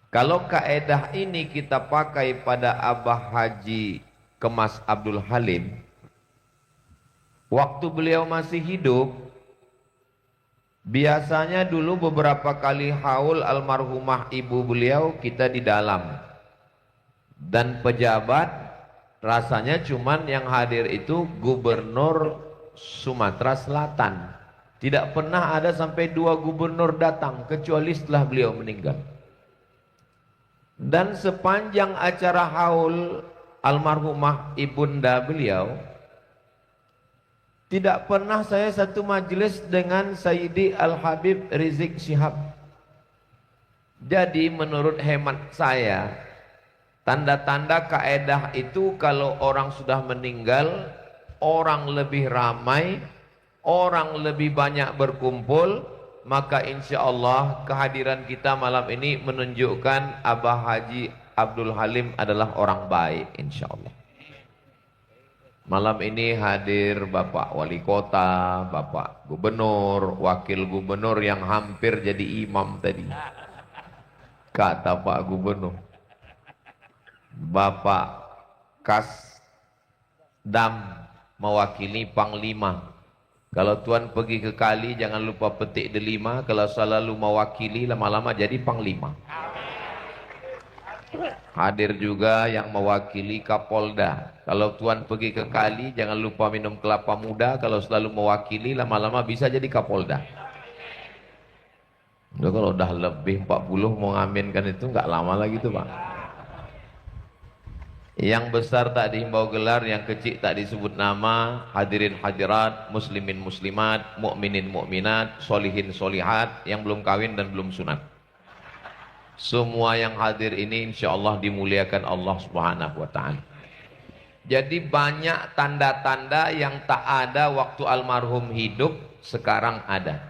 [SPEAKER 2] Kalau kaedah ini kita pakai pada Abah Haji Kemas Abdul Halim, waktu beliau masih hidup, biasanya dulu beberapa kali haul almarhumah ibu beliau kita di dalam. Dan pejabat rasanya cuman yang hadir itu Gubernur Sumatera Selatan. Tidak pernah ada sampai 2 gubernur datang kecuali setelah beliau meninggal. Dan sepanjang acara haul almarhumah ibunda beliau, tidak pernah saya satu majelis dengan Sayyidi Al-Habib Rizik Syihab. Jadi menurut hemat saya, tanda-tanda kaedah itu kalau orang sudah meninggal, orang lebih ramai, orang lebih banyak berkumpul, maka insya Allah kehadiran kita malam ini menunjukkan Abah Haji Abdul Halim adalah orang baik insya Allah. Malam ini hadir Bapak Wali Kota, Bapak Gubernur, Wakil Gubernur yang hampir jadi imam tadi. Kata Pak Gubernur, Bapak Kasdam mewakili Panglima. Kalau Tuan pergi ke kali jangan lupa petik delima. Kalau selalu mewakili lama-lama jadi Panglima. Hadir juga yang mewakili Kapolda. Kalau Tuan pergi ke kali jangan lupa minum kelapa muda. Kalau selalu mewakili lama-lama bisa jadi Kapolda. Udah, kalau udah lebih 40 mau ngaminkan itu nggak lama lagi tuh Pak. Yang besar tak dihimbau gelar, yang kecil tak disebut nama. Hadirin hadirat, muslimin muslimat, mukminin mukminat, solihin solihat, yang belum kawin dan belum sunat. Semua yang hadir ini insya Allah dimuliakan Allah Subhanahu wa ta'ala. Jadi banyak tanda-tanda yang tak ada waktu almarhum hidup, sekarang ada.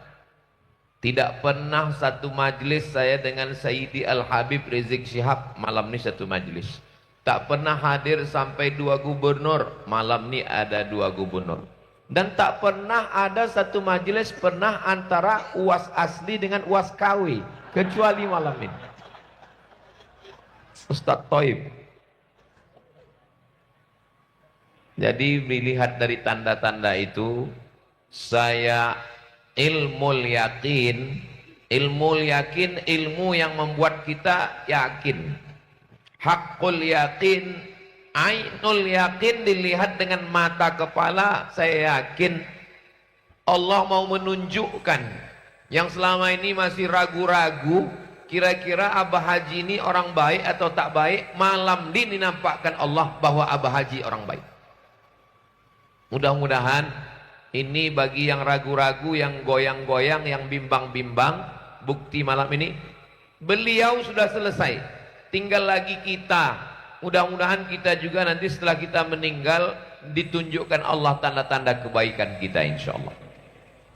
[SPEAKER 2] Tidak pernah satu majlis saya dengan Sayyidi Al-Habib Rizik Syihab, malam ini satu majlis. Tak pernah hadir sampai 2 gubernur, malam ini ada 2 gubernur. Dan tak pernah ada satu majlis pernah antara UAS asli dengan UAS KW, kecuali malam ini. Ustaz Toib. Jadi melihat dari tanda-tanda itu, saya ilmu yakin ilmu yang membuat kita yakin. Hakul yakin, ainul yakin, dilihat dengan mata kepala, saya yakin Allah mau menunjukkan yang selama ini masih ragu-ragu, kira-kira Abah Haji ini orang baik atau tak baik. Malam ini nampakkan Allah bahwa Abah Haji orang baik. Mudah-mudahan ini bagi yang ragu-ragu, yang goyang-goyang, yang bimbang-bimbang, bukti malam ini beliau sudah selesai, tinggal lagi kita. Mudah-mudahan kita juga nanti setelah kita meninggal ditunjukkan Allah tanda-tanda kebaikan kita insya Allah.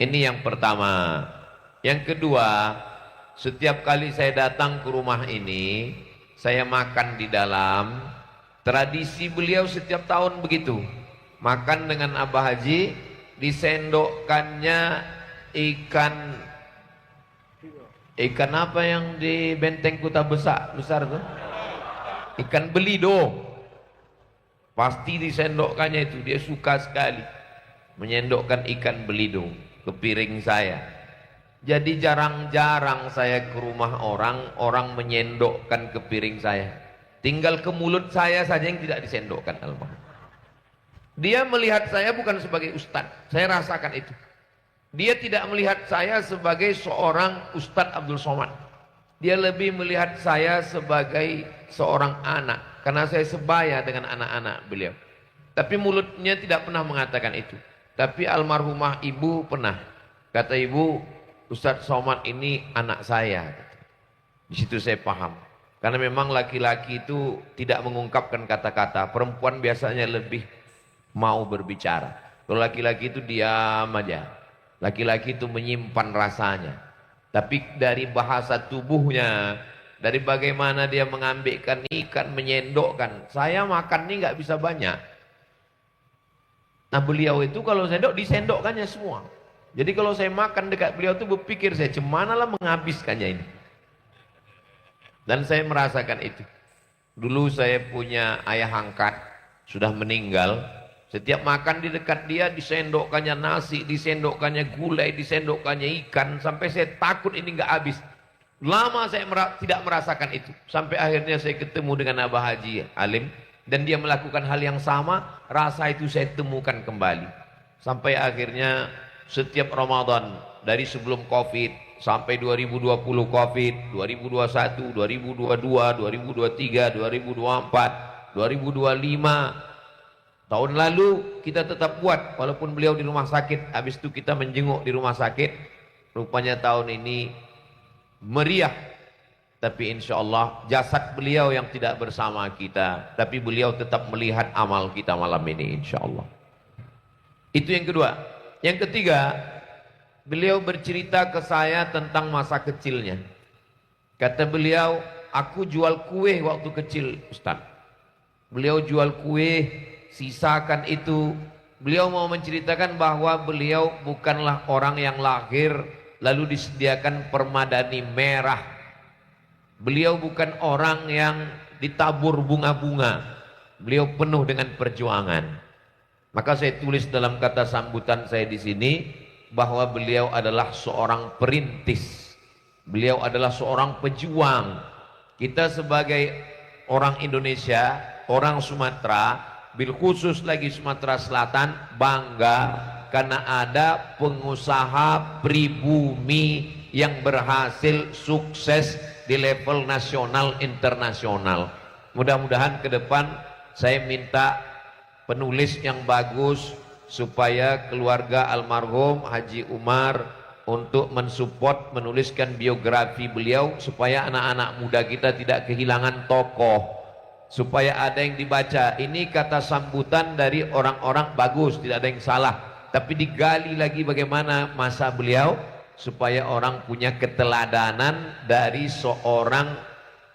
[SPEAKER 2] Ini yang pertama. Yang kedua, setiap kali saya datang ke rumah ini, saya makan di dalam. Tradisi beliau setiap tahun begitu, makan dengan Abah Haji, disendokkannya ikan apa yang di Benteng Kota besar tuh, ikan belido. Pasti disendokkannya itu, dia suka sekali menyendokkan ikan belido ke piring saya. Jadi jarang-jarang saya ke rumah orang menyendokkan ke piring saya, tinggal ke mulut saya saja yang tidak disendokkan. Almarhum dia melihat saya bukan sebagai ustadz, saya rasakan itu. Dia tidak melihat saya sebagai seorang Ustadz Abdul Somad. Dia lebih melihat saya sebagai seorang anak, karena saya sebaya dengan anak-anak beliau. Tapi mulutnya tidak pernah mengatakan itu. Tapi almarhumah ibu pernah. Kata ibu, Ustadz Somad ini anak saya. Di situ saya paham. Karena memang laki-laki itu tidak mengungkapkan kata-kata. Perempuan biasanya lebih mau berbicara. Kalau laki-laki itu diam aja. Laki-laki itu menyimpan rasanya. Tapi dari bahasa tubuhnya, dari bagaimana dia mengambilkan ikan, menyendokkan. Saya makan ini nggak bisa banyak. Nah beliau itu kalau sendok disendokkannya semua. Jadi kalau saya makan dekat beliau itu berpikir saya, cemanalah menghabiskannya ini. Dan saya merasakan itu. Dulu saya punya ayah angkat, sudah meninggal. Setiap makan di dekat dia disendokkannya nasi, disendokkannya gulai, disendokkannya ikan, sampai saya takut ini nggak habis. Lama saya tidak merasakan itu, sampai akhirnya saya ketemu dengan Abah Haji Alim dan dia melakukan hal yang sama, rasa itu saya temukan kembali. Sampai akhirnya setiap Ramadan dari sebelum Covid sampai 2020 Covid, 2021, 2022, 2023, 2024, 2025. Tahun lalu kita tetap buat walaupun beliau di rumah sakit. Habis itu kita menjenguk di rumah sakit. Rupanya tahun ini meriah. Tapi insya Allah jasad beliau yang tidak bersama kita. Tapi beliau tetap melihat amal kita malam ini insya Allah. Itu yang kedua. Yang ketiga, beliau bercerita ke saya tentang masa kecilnya. Kata beliau, aku jual kue waktu kecil Ustaz. Beliau jual kue, sisakan itu. Beliau mau menceritakan bahwa beliau bukanlah orang yang lahir lalu disediakan permadani merah. Beliau bukan orang yang ditabur bunga-bunga. Beliau penuh dengan perjuangan. Maka saya tulis dalam kata sambutan saya di sini bahwa beliau adalah seorang perintis. Beliau adalah seorang pejuang. Kita sebagai orang Indonesia, orang Sumatera, bil khusus lagi Sumatera Selatan, bangga karena ada pengusaha pribumi yang berhasil sukses di level nasional internasional. Mudah-mudahan ke depan saya minta penulis yang bagus supaya keluarga almarhum Haji Umar untuk mensupport menuliskan biografi beliau supaya anak-anak muda kita tidak kehilangan tokoh, supaya ada yang dibaca. Ini kata sambutan dari orang-orang bagus, tidak ada yang salah, tapi digali lagi bagaimana masa beliau supaya orang punya keteladanan dari seorang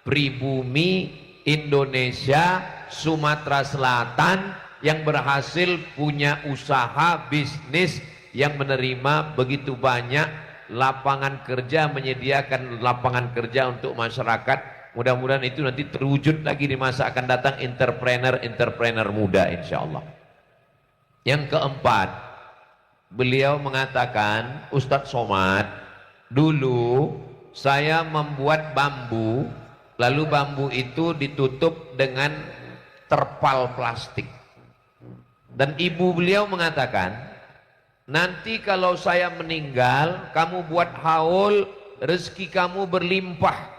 [SPEAKER 2] pribumi Indonesia Sumatera Selatan yang berhasil punya usaha bisnis yang menerima begitu banyak lapangan kerja, menyediakan lapangan kerja untuk masyarakat. Mudah-mudahan itu nanti terwujud lagi di masa akan datang, entrepreneur muda insya Allah. Yang keempat, beliau mengatakan, Ustadz Somad, dulu saya membuat bambu, lalu bambu itu ditutup dengan terpal plastik. Dan ibu beliau mengatakan, nanti kalau saya meninggal, kamu buat haul, rezeki kamu berlimpah.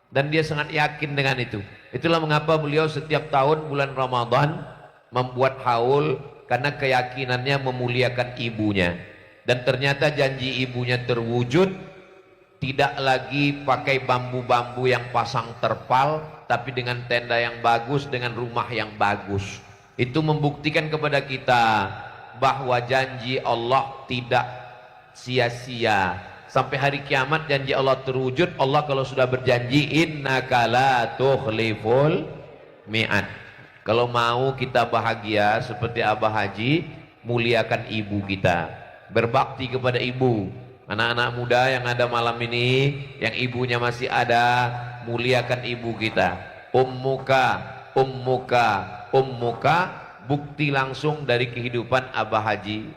[SPEAKER 2] Dan dia sangat yakin dengan itu. Itulah mengapa beliau setiap tahun bulan Ramadan membuat haul, karena keyakinannya memuliakan ibunya. Dan ternyata janji ibunya terwujud. Tidak lagi pakai bambu-bambu yang pasang terpal, tapi dengan tenda yang bagus, dengan rumah yang bagus. Itu membuktikan kepada kita bahwa janji Allah tidak sia-sia. Sampai hari kiamat janji Allah terwujud. Allah kalau sudah berjanji, innaka la tukhliful mi'ad. Kalau mau kita bahagia seperti Abah Haji, muliakan ibu kita, berbakti kepada ibu. Anak-anak muda yang ada malam ini, yang ibunya masih ada, muliakan ibu kita. Ummuka, ummuka, ummuka, bukti langsung dari kehidupan Abah Haji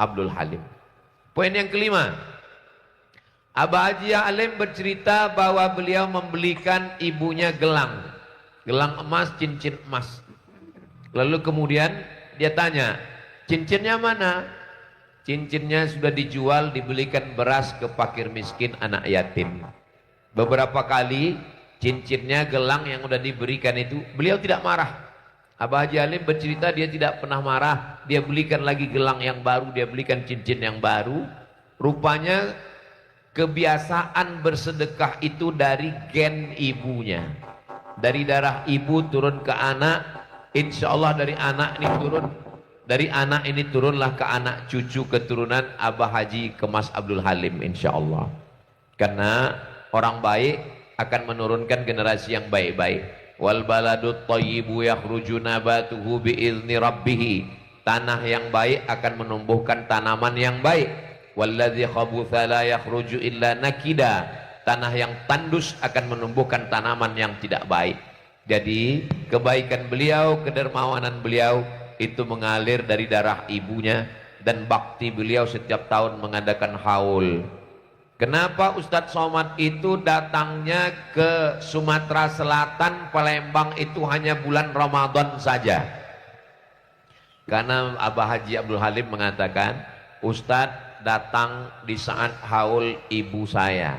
[SPEAKER 2] Abdul Halim. Poin yang kelima, Abah Haji Halim bercerita bahwa beliau membelikan ibunya gelang emas, cincin emas. Lalu kemudian dia tanya, cincinnya mana? Cincinnya sudah dijual, dibelikan beras ke fakir miskin, anak yatim. Beberapa kali cincinnya, gelang yang sudah diberikan itu, beliau tidak marah. Abah Haji Halim bercerita dia tidak pernah marah. Dia belikan lagi gelang yang baru, dia belikan cincin yang baru. Rupanya kebiasaan bersedekah itu dari gen ibunya. Dari darah ibu turun ke anak. Insya Allah dari anak ini turun, dari anak ini turunlah ke anak cucu keturunan Abah Haji Kemas Abdul Halim insya Allah. Karena orang baik akan menurunkan generasi yang baik-baik. Wal baladut thayyibu yakhruju nabatuhu biizni rabbih. Tanah yang baik akan menumbuhkan tanaman yang baik. Walladzi khabutha la yakhruju illa nakida. Tanah yang tandus akan menumbuhkan tanaman yang tidak baik. Jadi kebaikan beliau, kedermawanan beliau itu mengalir dari darah ibunya, dan bakti beliau setiap tahun mengadakan haul. Kenapa Ustadz Somad itu datangnya ke Sumatera Selatan, Palembang itu hanya bulan Ramadan saja? Karena Abah Haji Abdul Halim mengatakan, Ustadz, datang di saat haul ibu saya.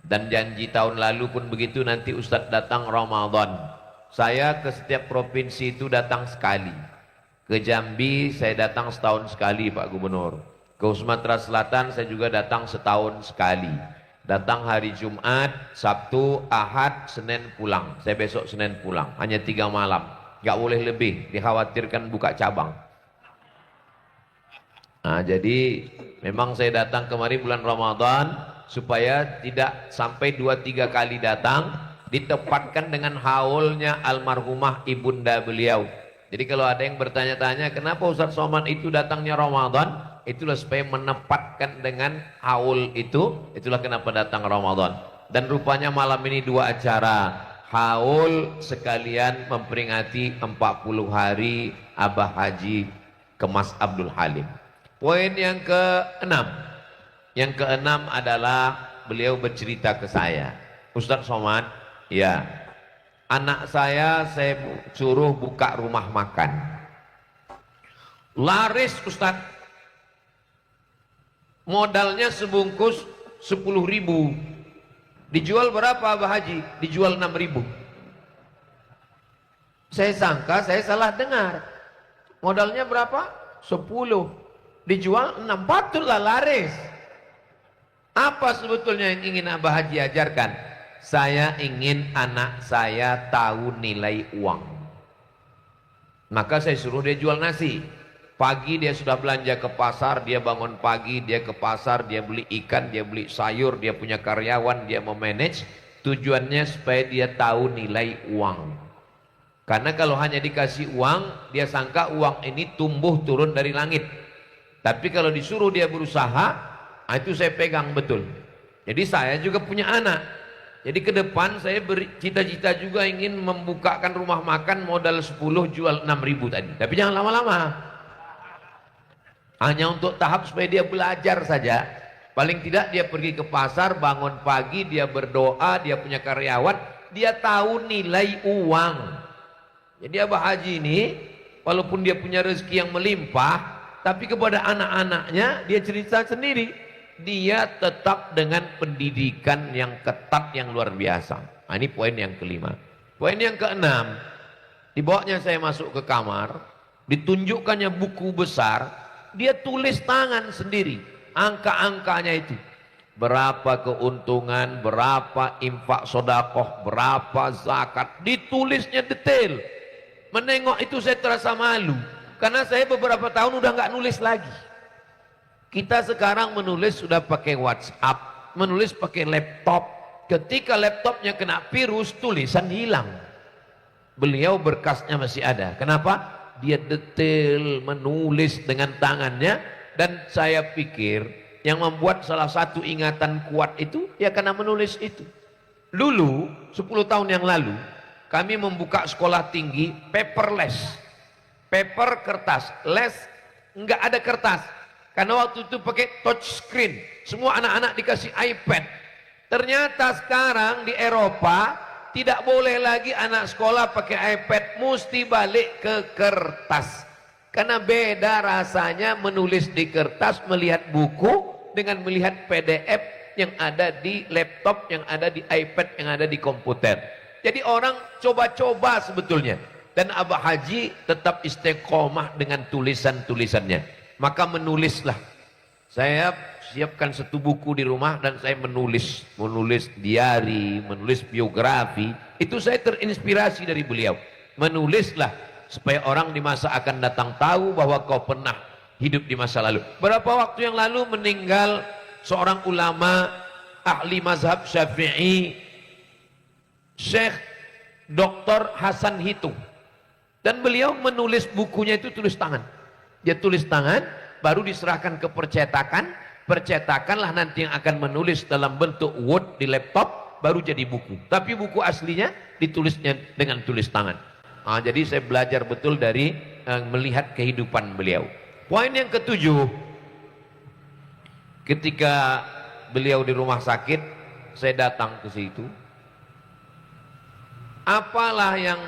[SPEAKER 2] Dan janji tahun lalu pun begitu, nanti Ustadz datang Ramadan. Saya ke setiap provinsi itu datang sekali. Ke Jambi saya datang setahun sekali Pak Gubernur. Ke Sumatera Selatan saya juga datang setahun sekali. Datang hari Jumat, Sabtu, Ahad, Senin pulang. Saya besok Senin pulang. Hanya 3 malam. Gak boleh lebih, dikhawatirkan buka cabang. Nah, jadi memang saya datang kemari bulan Ramadan supaya tidak sampai 2-3 kali datang, ditempatkan dengan haulnya almarhumah ibunda beliau. Jadi kalau ada yang bertanya-tanya kenapa Ustaz Somad itu datangnya Ramadan, itulah supaya menempatkan dengan haul itu, itulah kenapa datang Ramadan. Dan rupanya malam ini 2 acara. Haul sekalian memperingati 40 hari Abah Haji Kemas Abdul Halim. Poin yang ke-6. Yang ke-6 adalah beliau bercerita ke saya. Ustaz Somad, ya, anak saya suruh buka rumah makan. Laris Ustaz. Modalnya sebungkus 10.000. Dijual berapa Abah Haji? Dijual 6.000. Saya sangka saya salah dengar. Modalnya berapa? 10. Dijual 6. Patutlah laris. Apa sebetulnya yang ingin Abah Haji ajarkan? Saya ingin anak saya tahu nilai uang. Maka saya suruh dia jual nasi. Pagi dia sudah belanja ke pasar, dia bangun pagi, dia ke pasar, dia beli ikan, dia beli sayur, dia punya karyawan, dia memanage. Tujuannya supaya dia tahu nilai uang. Karena kalau hanya dikasih uang, dia sangka uang ini tumbuh turun dari langit. Tapi kalau disuruh dia berusaha, itu saya pegang betul. Jadi saya juga punya anak. Jadi ke depan saya bercita-cita juga ingin membukakan rumah makan modal 10 jual 6.000 tadi. Tapi jangan lama-lama. Hanya untuk tahap supaya dia belajar saja. Paling tidak dia pergi ke pasar, bangun pagi, dia berdoa, dia punya karyawan, dia tahu nilai uang. Jadi Abah Haji ini, walaupun dia punya rezeki yang melimpah, tapi kepada anak-anaknya dia cerita sendiri. Dia tetap dengan pendidikan yang ketat yang luar biasa. Nah, ini poin yang kelima. Poin yang keenam, dibawanya saya masuk ke kamar, ditunjukkannya buku besar. Dia tulis tangan sendiri angka-angkanya itu, berapa keuntungan, berapa infak sodakoh, berapa zakat, ditulisnya detail. Menengok itu saya terasa malu karena saya beberapa tahun udah nggak nulis lagi. Kita sekarang menulis sudah pakai WhatsApp, menulis pakai laptop. Ketika laptopnya kena virus, tulisan hilang. Beliau berkasnya masih ada. Kenapa? Dia detail menulis dengan tangannya. Dan saya pikir yang membuat salah satu ingatan kuat itu ya karena menulis itu. Dulu 10 tahun yang lalu kami membuka sekolah tinggi paperless. Paper kertas, less enggak ada kertas. Karena waktu itu pakai touch screen. Semua anak-anak dikasih iPad. Ternyata sekarang di Eropa tidak boleh lagi anak sekolah pakai iPad, mesti balik ke kertas. Karena beda rasanya menulis di kertas, melihat buku dengan melihat PDF yang ada di laptop, yang ada di iPad, yang ada di komputer. Jadi orang coba-coba sebetulnya. Dan Abah Haji tetap istiqomah dengan tulisan-tulisannya. Maka menulislah. Saya siapkan 1 buku di rumah dan saya menulis diari, menulis biografi. Itu saya terinspirasi dari beliau. Menulislah supaya orang di masa akan datang tahu bahwa kau pernah hidup di masa lalu. Berapa waktu yang lalu meninggal seorang ulama ahli mazhab Syafi'i, Syekh Dr. Hasan Hitung. Dan beliau menulis bukunya itu tulis tangan. Dia tulis tangan, baru diserahkan ke percetakan. Percetakanlah nanti yang akan menulis dalam bentuk Word di laptop, baru jadi buku. Tapi buku aslinya ditulisnya dengan tulis tangan. Nah, jadi saya belajar betul dari melihat kehidupan beliau. Poin yang ke-7, ketika beliau di rumah sakit, saya datang ke situ. Apalah yang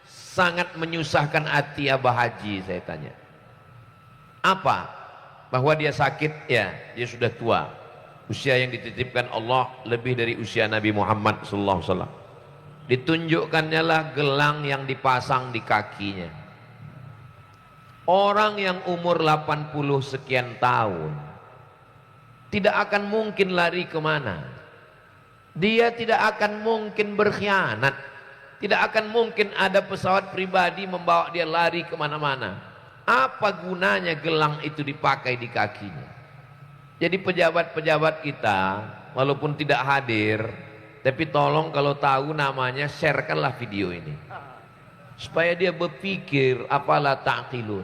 [SPEAKER 2] sangat menyusahkan hati Abah Haji, saya tanya. Apa? bahwa dia sakit, ya dia sudah tua. Usia yang dititipkan Allah lebih dari usia Nabi Muhammad SAW. Ditunjukkannya lah gelang yang dipasang di kakinya. Orang yang umur 80 sekian tahun tidak akan mungkin lari kemana. Dia tidak akan mungkin berkhianat. Tidak akan mungkin ada pesawat pribadi membawa dia lari kemana-mana. Apa gunanya gelang itu dipakai di kakinya? Jadi pejabat-pejabat kita walaupun tidak hadir, tapi tolong kalau tahu namanya sharekanlah video ini supaya dia berpikir, apalah ta'qilun.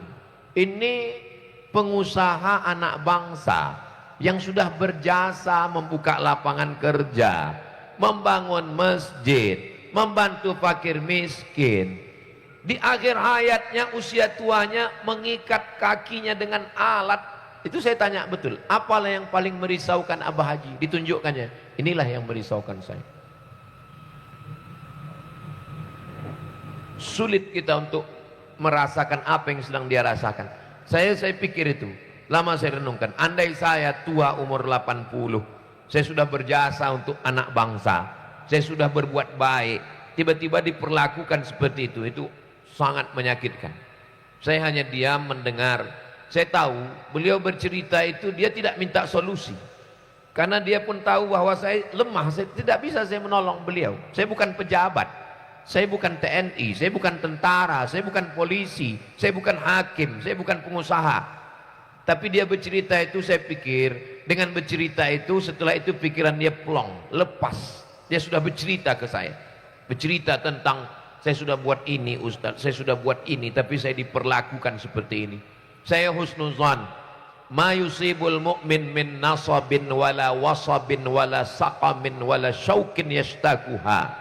[SPEAKER 2] Ini pengusaha anak bangsa yang sudah berjasa membuka lapangan kerja, membangun masjid, membantu fakir miskin. Di akhir hayatnya, usia tuanya, mengikat kakinya dengan alat. Itu saya tanya betul, apalah yang paling merisaukan Abah Haji? Ditunjukkannya, inilah yang merisaukan saya. Sulit kita untuk merasakan apa yang sedang dia rasakan. Saya pikir itu, lama saya renungkan. Andai saya tua umur 80, saya sudah berjasa untuk anak bangsa, saya sudah berbuat baik, tiba-tiba diperlakukan seperti itu sangat menyakitkan. Saya hanya diam mendengar. Saya tahu beliau bercerita itu dia tidak minta solusi, karena dia pun tahu bahwa saya lemah, saya tidak bisa saya menolong beliau. Saya bukan pejabat, saya bukan TNI, saya bukan tentara, saya bukan polisi, saya bukan hakim, saya bukan pengusaha. Tapi dia bercerita itu, saya pikir dengan bercerita itu, setelah itu pikiran dia plong, lepas. Dia sudah bercerita ke saya, bercerita tentang saya sudah buat ini Ustaz, saya sudah buat ini, tapi saya diperlakukan seperti ini. Saya husnuzan, ma yusibul mu'min min nasabin wala wasabin wala saqamin wala syaukin yashtakuha.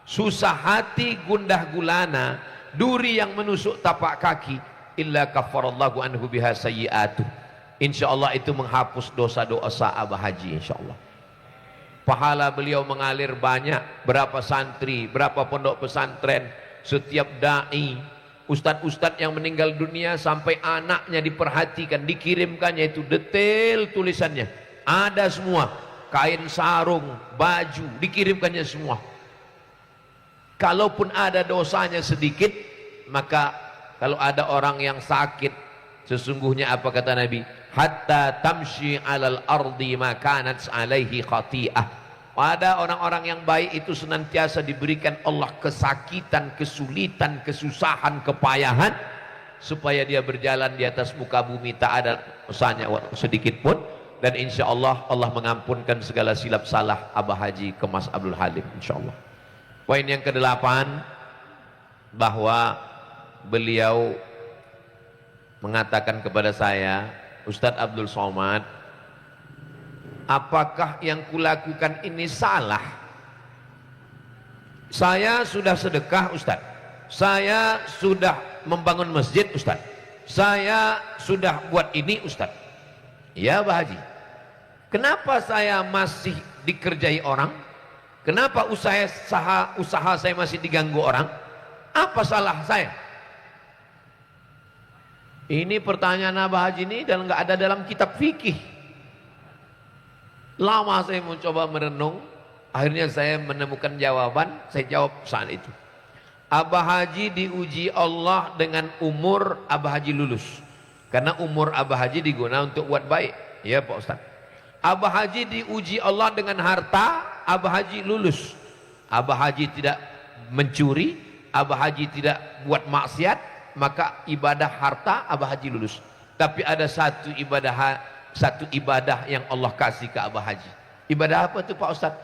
[SPEAKER 2] Susah hati, gundah gulana, duri yang menusuk tapak kaki, illa kafarallahu anhu biha sayyi'atuh. Insyaallah itu menghapus dosa-dosa Abah Haji, insyaallah. Pahala beliau mengalir banyak, berapa santri, berapa pondok pesantren, setiap dai, ustadz-ustadz yang meninggal dunia sampai anaknya diperhatikan, dikirimkannya itu detail tulisannya, ada semua, kain sarung, baju, dikirimkannya semua. Kalaupun ada dosanya sedikit, maka kalau ada orang yang sakit, sesungguhnya apa kata Nabi, hatta tamshi alal ardi ma kanat alaihi khati'ah. Ada orang-orang yang baik itu senantiasa diberikan Allah kesakitan, kesulitan, kesusahan, kepayahan, supaya dia berjalan di atas muka bumi tak ada dosanya sedikit pun. Dan insya Allah Allah mengampunkan segala silap salah Abah Haji ke Mas Abdul Halim, insya Allah. Poin yang ke-8, bahwa beliau mengatakan kepada saya, Ustadz Abdul Somad, apakah yang kulakukan ini salah? Saya sudah sedekah Ustaz, saya sudah membangun masjid Ustaz, saya sudah buat ini Ustaz. Ya Pak Haji, kenapa saya masih dikerjai orang? Kenapa usaha saya masih diganggu orang? Apa salah saya? Ini pertanyaan Abah Haji ini dan nggak ada dalam kitab fikih. Lama saya mencoba merenung, akhirnya saya menemukan jawaban, saya jawab saat itu. Abah Haji diuji Allah dengan umur Abah Haji lulus. Karena umur Abah Haji digunakan untuk buat baik. Ya Pak Ustaz. Abah Haji diuji Allah dengan harta, Abah Haji lulus. Abah Haji tidak mencuri, Abah Haji tidak buat maksiat, maka ibadah harta Abah Haji lulus. Tapi ada satu ibadah yang Allah kasih ke Abah Haji. Ibadah apa itu Pak Ustaz?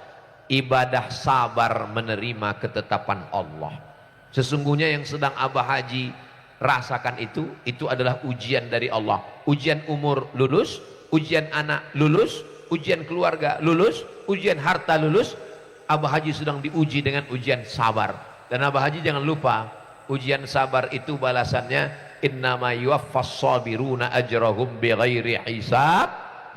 [SPEAKER 2] Ibadah sabar menerima ketetapan Allah. Sesungguhnya yang sedang Abah Haji rasakan itu adalah ujian dari Allah. Ujian umur lulus, ujian anak lulus, ujian keluarga lulus, ujian harta lulus. Abah Haji sedang diuji dengan ujian sabar. Dan Abah Haji jangan lupa, ujian sabar itu balasannya innama yuwaffas sabiruna ajrahum bighairi hisab.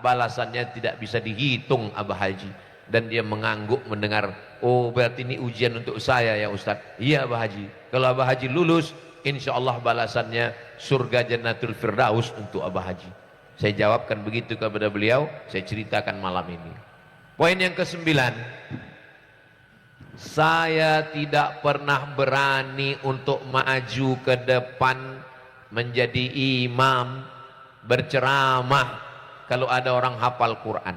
[SPEAKER 2] Balasannya tidak bisa dihitung Abah Haji. Dan dia mengangguk mendengar, oh berarti ini ujian untuk saya ya Ustaz. Iya Abah Haji. Kalau Abah Haji lulus, insya Allah balasannya surga Jannatul Firdaus untuk Abah Haji. Saya jawabkan begitu kepada beliau, saya ceritakan malam ini. Poin yang ke-9, saya tidak pernah berani untuk maju ke depan menjadi imam, berceramah kalau ada orang hafal Quran.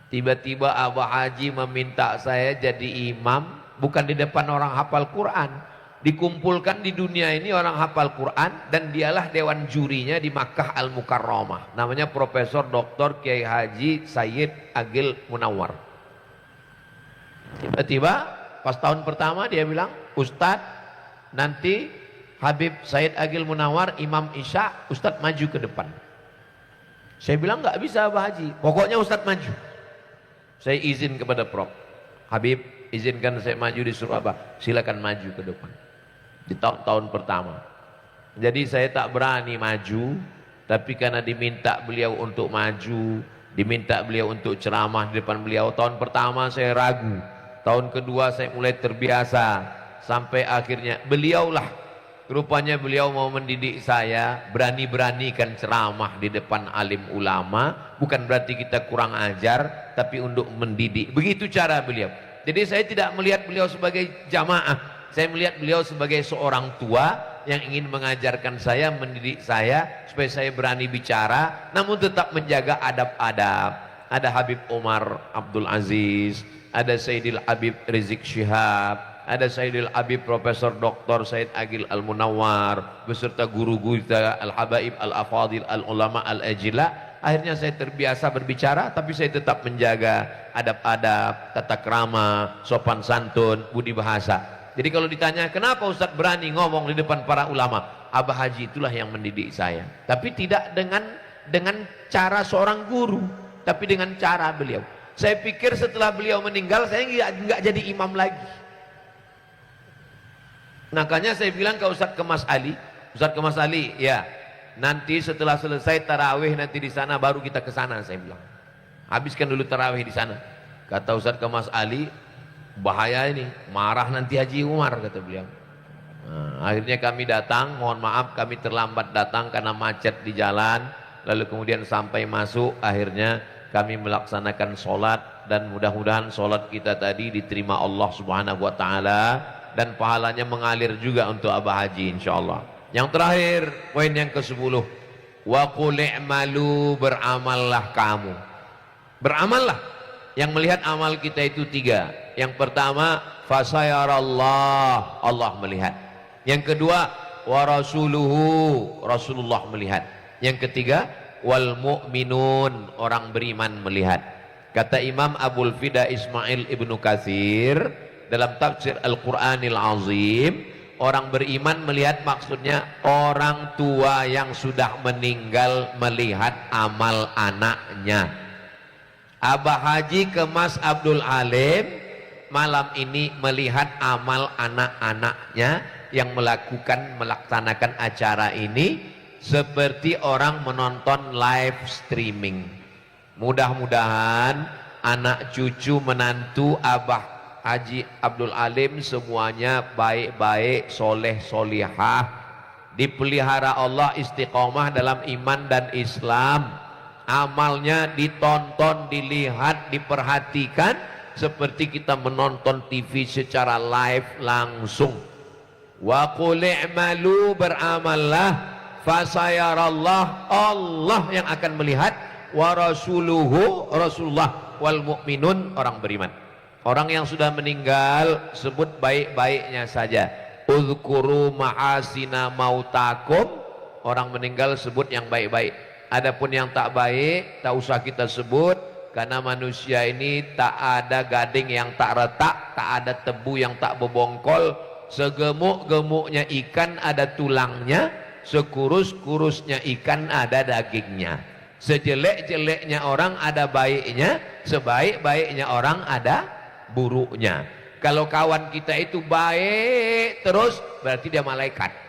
[SPEAKER 2] Tiba-tiba Abah Haji meminta saya jadi imam, bukan di depan orang hafal Quran. Dikumpulkan di dunia ini orang hafal Quran, dan dialah dewan jurinya di Makkah Al-Mukarramah. Namanya Profesor Dr. Kiai Haji Sayyid Agil Munawar. Tiba-tiba pas tahun pertama dia bilang, Ustadz, nanti Habib Sayyid Agil Munawar Imam Isya, Ustadz maju ke depan. Saya bilang nggak bisa Abah Haji, pokoknya Ustadz maju. Saya izin kepada Prof. Habib, izinkan saya maju disuruh Abah, silakan maju ke depan. Di tahun pertama. Jadi saya tak berani maju, tapi karena diminta beliau untuk maju, diminta beliau untuk ceramah di depan beliau. Tahun pertama saya ragu, tahun kedua saya mulai terbiasa, sampai akhirnya beliaulah, rupanya beliau mau mendidik saya, berani-beranikan ceramah di depan alim ulama. Bukan berarti kita kurang ajar, tapi untuk mendidik. Begitu cara beliau. Jadi saya tidak melihat beliau sebagai jamaah, saya melihat beliau sebagai seorang tua yang ingin mengajarkan saya, mendidik saya, supaya saya berani bicara, namun tetap menjaga adab-adab. Ada Habib Umar Abdul Aziz, ada Sayyidil Habib Rizik Syihab, ada Sayyidil Habib Profesor Dr. Sayyid Agil Al-Munawar, beserta guru-guru kita Al-Habaib Al-Afadil Al-Ulama Al-Ajila. Akhirnya saya terbiasa berbicara, tapi saya tetap menjaga adab-adab, tata krama, sopan santun, budi bahasa. Jadi kalau ditanya, kenapa Ustadz berani ngomong di depan para ulama? Abah Haji itulah yang mendidik saya. Tapi tidak dengan cara seorang guru, tapi dengan cara beliau. Saya pikir setelah beliau meninggal, saya nggak jadi imam lagi. Makanya saya bilang ke Ustadz Kemas Ali, Ustadz Kemas Ali, ya, nanti setelah selesai tarawih nanti di sana baru kita ke sana, saya bilang. Habiskan dulu tarawih di sana. Kata Ustadz Kemas Ali, bahaya ini, marah nanti Haji Umar, kata beliau. Nah, akhirnya kami datang, mohon maaf kami terlambat datang karena macet di jalan, lalu kemudian sampai masuk, akhirnya kami melaksanakan sholat, dan mudah-mudahan sholat kita tadi diterima Allah Subhanahu wa Ta'ala, dan pahalanya mengalir juga untuk Abah Haji insyaallah. Yang terakhir, poin yang ke-10, wa qul i'malu, beramallah kamu. Beramallah. Yang melihat amal kita itu 3. Yang pertama, fasayarallah, Allah melihat. Yang kedua, wa rasuluhu, Rasulullah melihat. Yang ketiga, wal mu'minun, orang beriman melihat. Kata Imam Abul Fida Ismail Ibnu Katsir dalam tafsir Al-Qur'anil Azim, orang beriman melihat maksudnya orang tua yang sudah meninggal melihat amal anaknya. Abah Haji ke Mas Abdul Alim malam ini melihat amal anak-anaknya yang melaksanakan acara ini seperti orang menonton live streaming. Mudah-mudahan anak cucu menantu Abah Haji Abdul Alim semuanya baik-baik, soleh solihah, dipelihara Allah istiqomah dalam iman dan Islam. Amalnya ditonton, dilihat, diperhatikan seperti kita menonton TV secara live langsung. Wa qul i'malu, beramallah, fasayarallah, Allah yang akan melihat, wa rasuluhu, Rasulullah, wal mu'minun, orang beriman. Orang yang sudah meninggal sebut baik-baiknya saja. Uzkuru mahasina mautakum, orang meninggal sebut yang baik-baik. Adapun yang tak baik, tak usah kita sebut, karena manusia ini tak ada gading yang tak retak, tak ada tebu yang tak bebongkol. Segemuk-gemuknya ikan ada tulangnya, sekurus-kurusnya ikan ada dagingnya. Sejelek-jeleknya orang ada baiknya, sebaik-baiknya orang ada buruknya. Kalau kawan kita itu baik terus, berarti dia malaikat.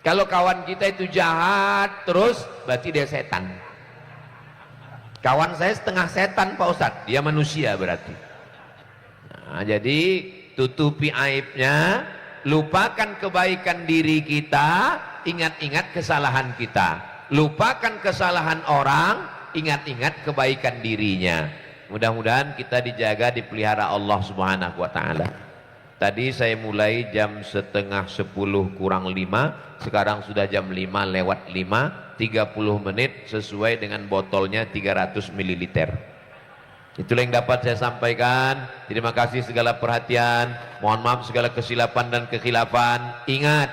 [SPEAKER 2] Kalau kawan kita itu jahat terus, berarti dia setan. Kawan saya setengah setan Pak Ustadz, dia manusia berarti. Nah, jadi tutupi aibnya, lupakan kebaikan diri kita, ingat-ingat kesalahan kita. Lupakan kesalahan orang, ingat-ingat kebaikan dirinya. Mudah-mudahan kita dijaga, dipelihara Allah Subhanahu wa taala. Tadi saya mulai jam setengah 10 kurang 5, sekarang sudah jam 5 lewat 5, 30 menit sesuai dengan botolnya 300 ml. Itulah yang dapat saya sampaikan. Terima kasih segala perhatian, mohon maaf segala kesilapan dan kekhilafan. Ingat,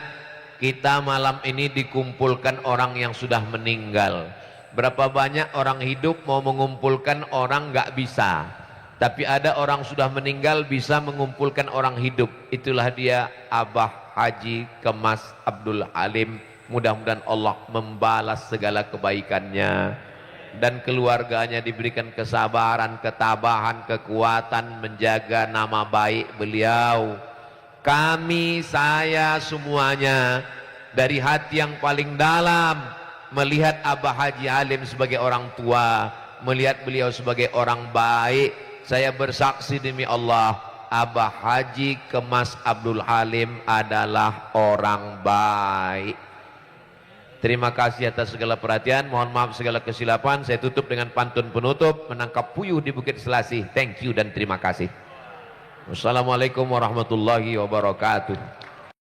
[SPEAKER 2] kita malam ini dikumpulkan orang yang sudah meninggal. Berapa banyak orang hidup mau mengumpulkan orang nggak bisa. Tapi ada orang sudah meninggal bisa mengumpulkan orang hidup. Itulah dia Abah Haji Kemas Abdul Halim. Mudah-mudahan Allah membalas segala kebaikannya. Dan keluarganya diberikan kesabaran, ketabahan, kekuatan menjaga nama baik beliau. Kami, saya semuanya dari hati yang paling dalam melihat Abah Haji Halim sebagai orang tua, melihat beliau sebagai orang baik. Saya bersaksi demi Allah, Abah Haji Kemas Abdul Halim adalah orang baik. Terima kasih atas segala perhatian, mohon maaf segala kesilapan. Saya tutup dengan pantun penutup, menangkap puyuh di Bukit Selasih. Thank you dan terima kasih. Wassalamualaikum warahmatullahi wabarakatuh.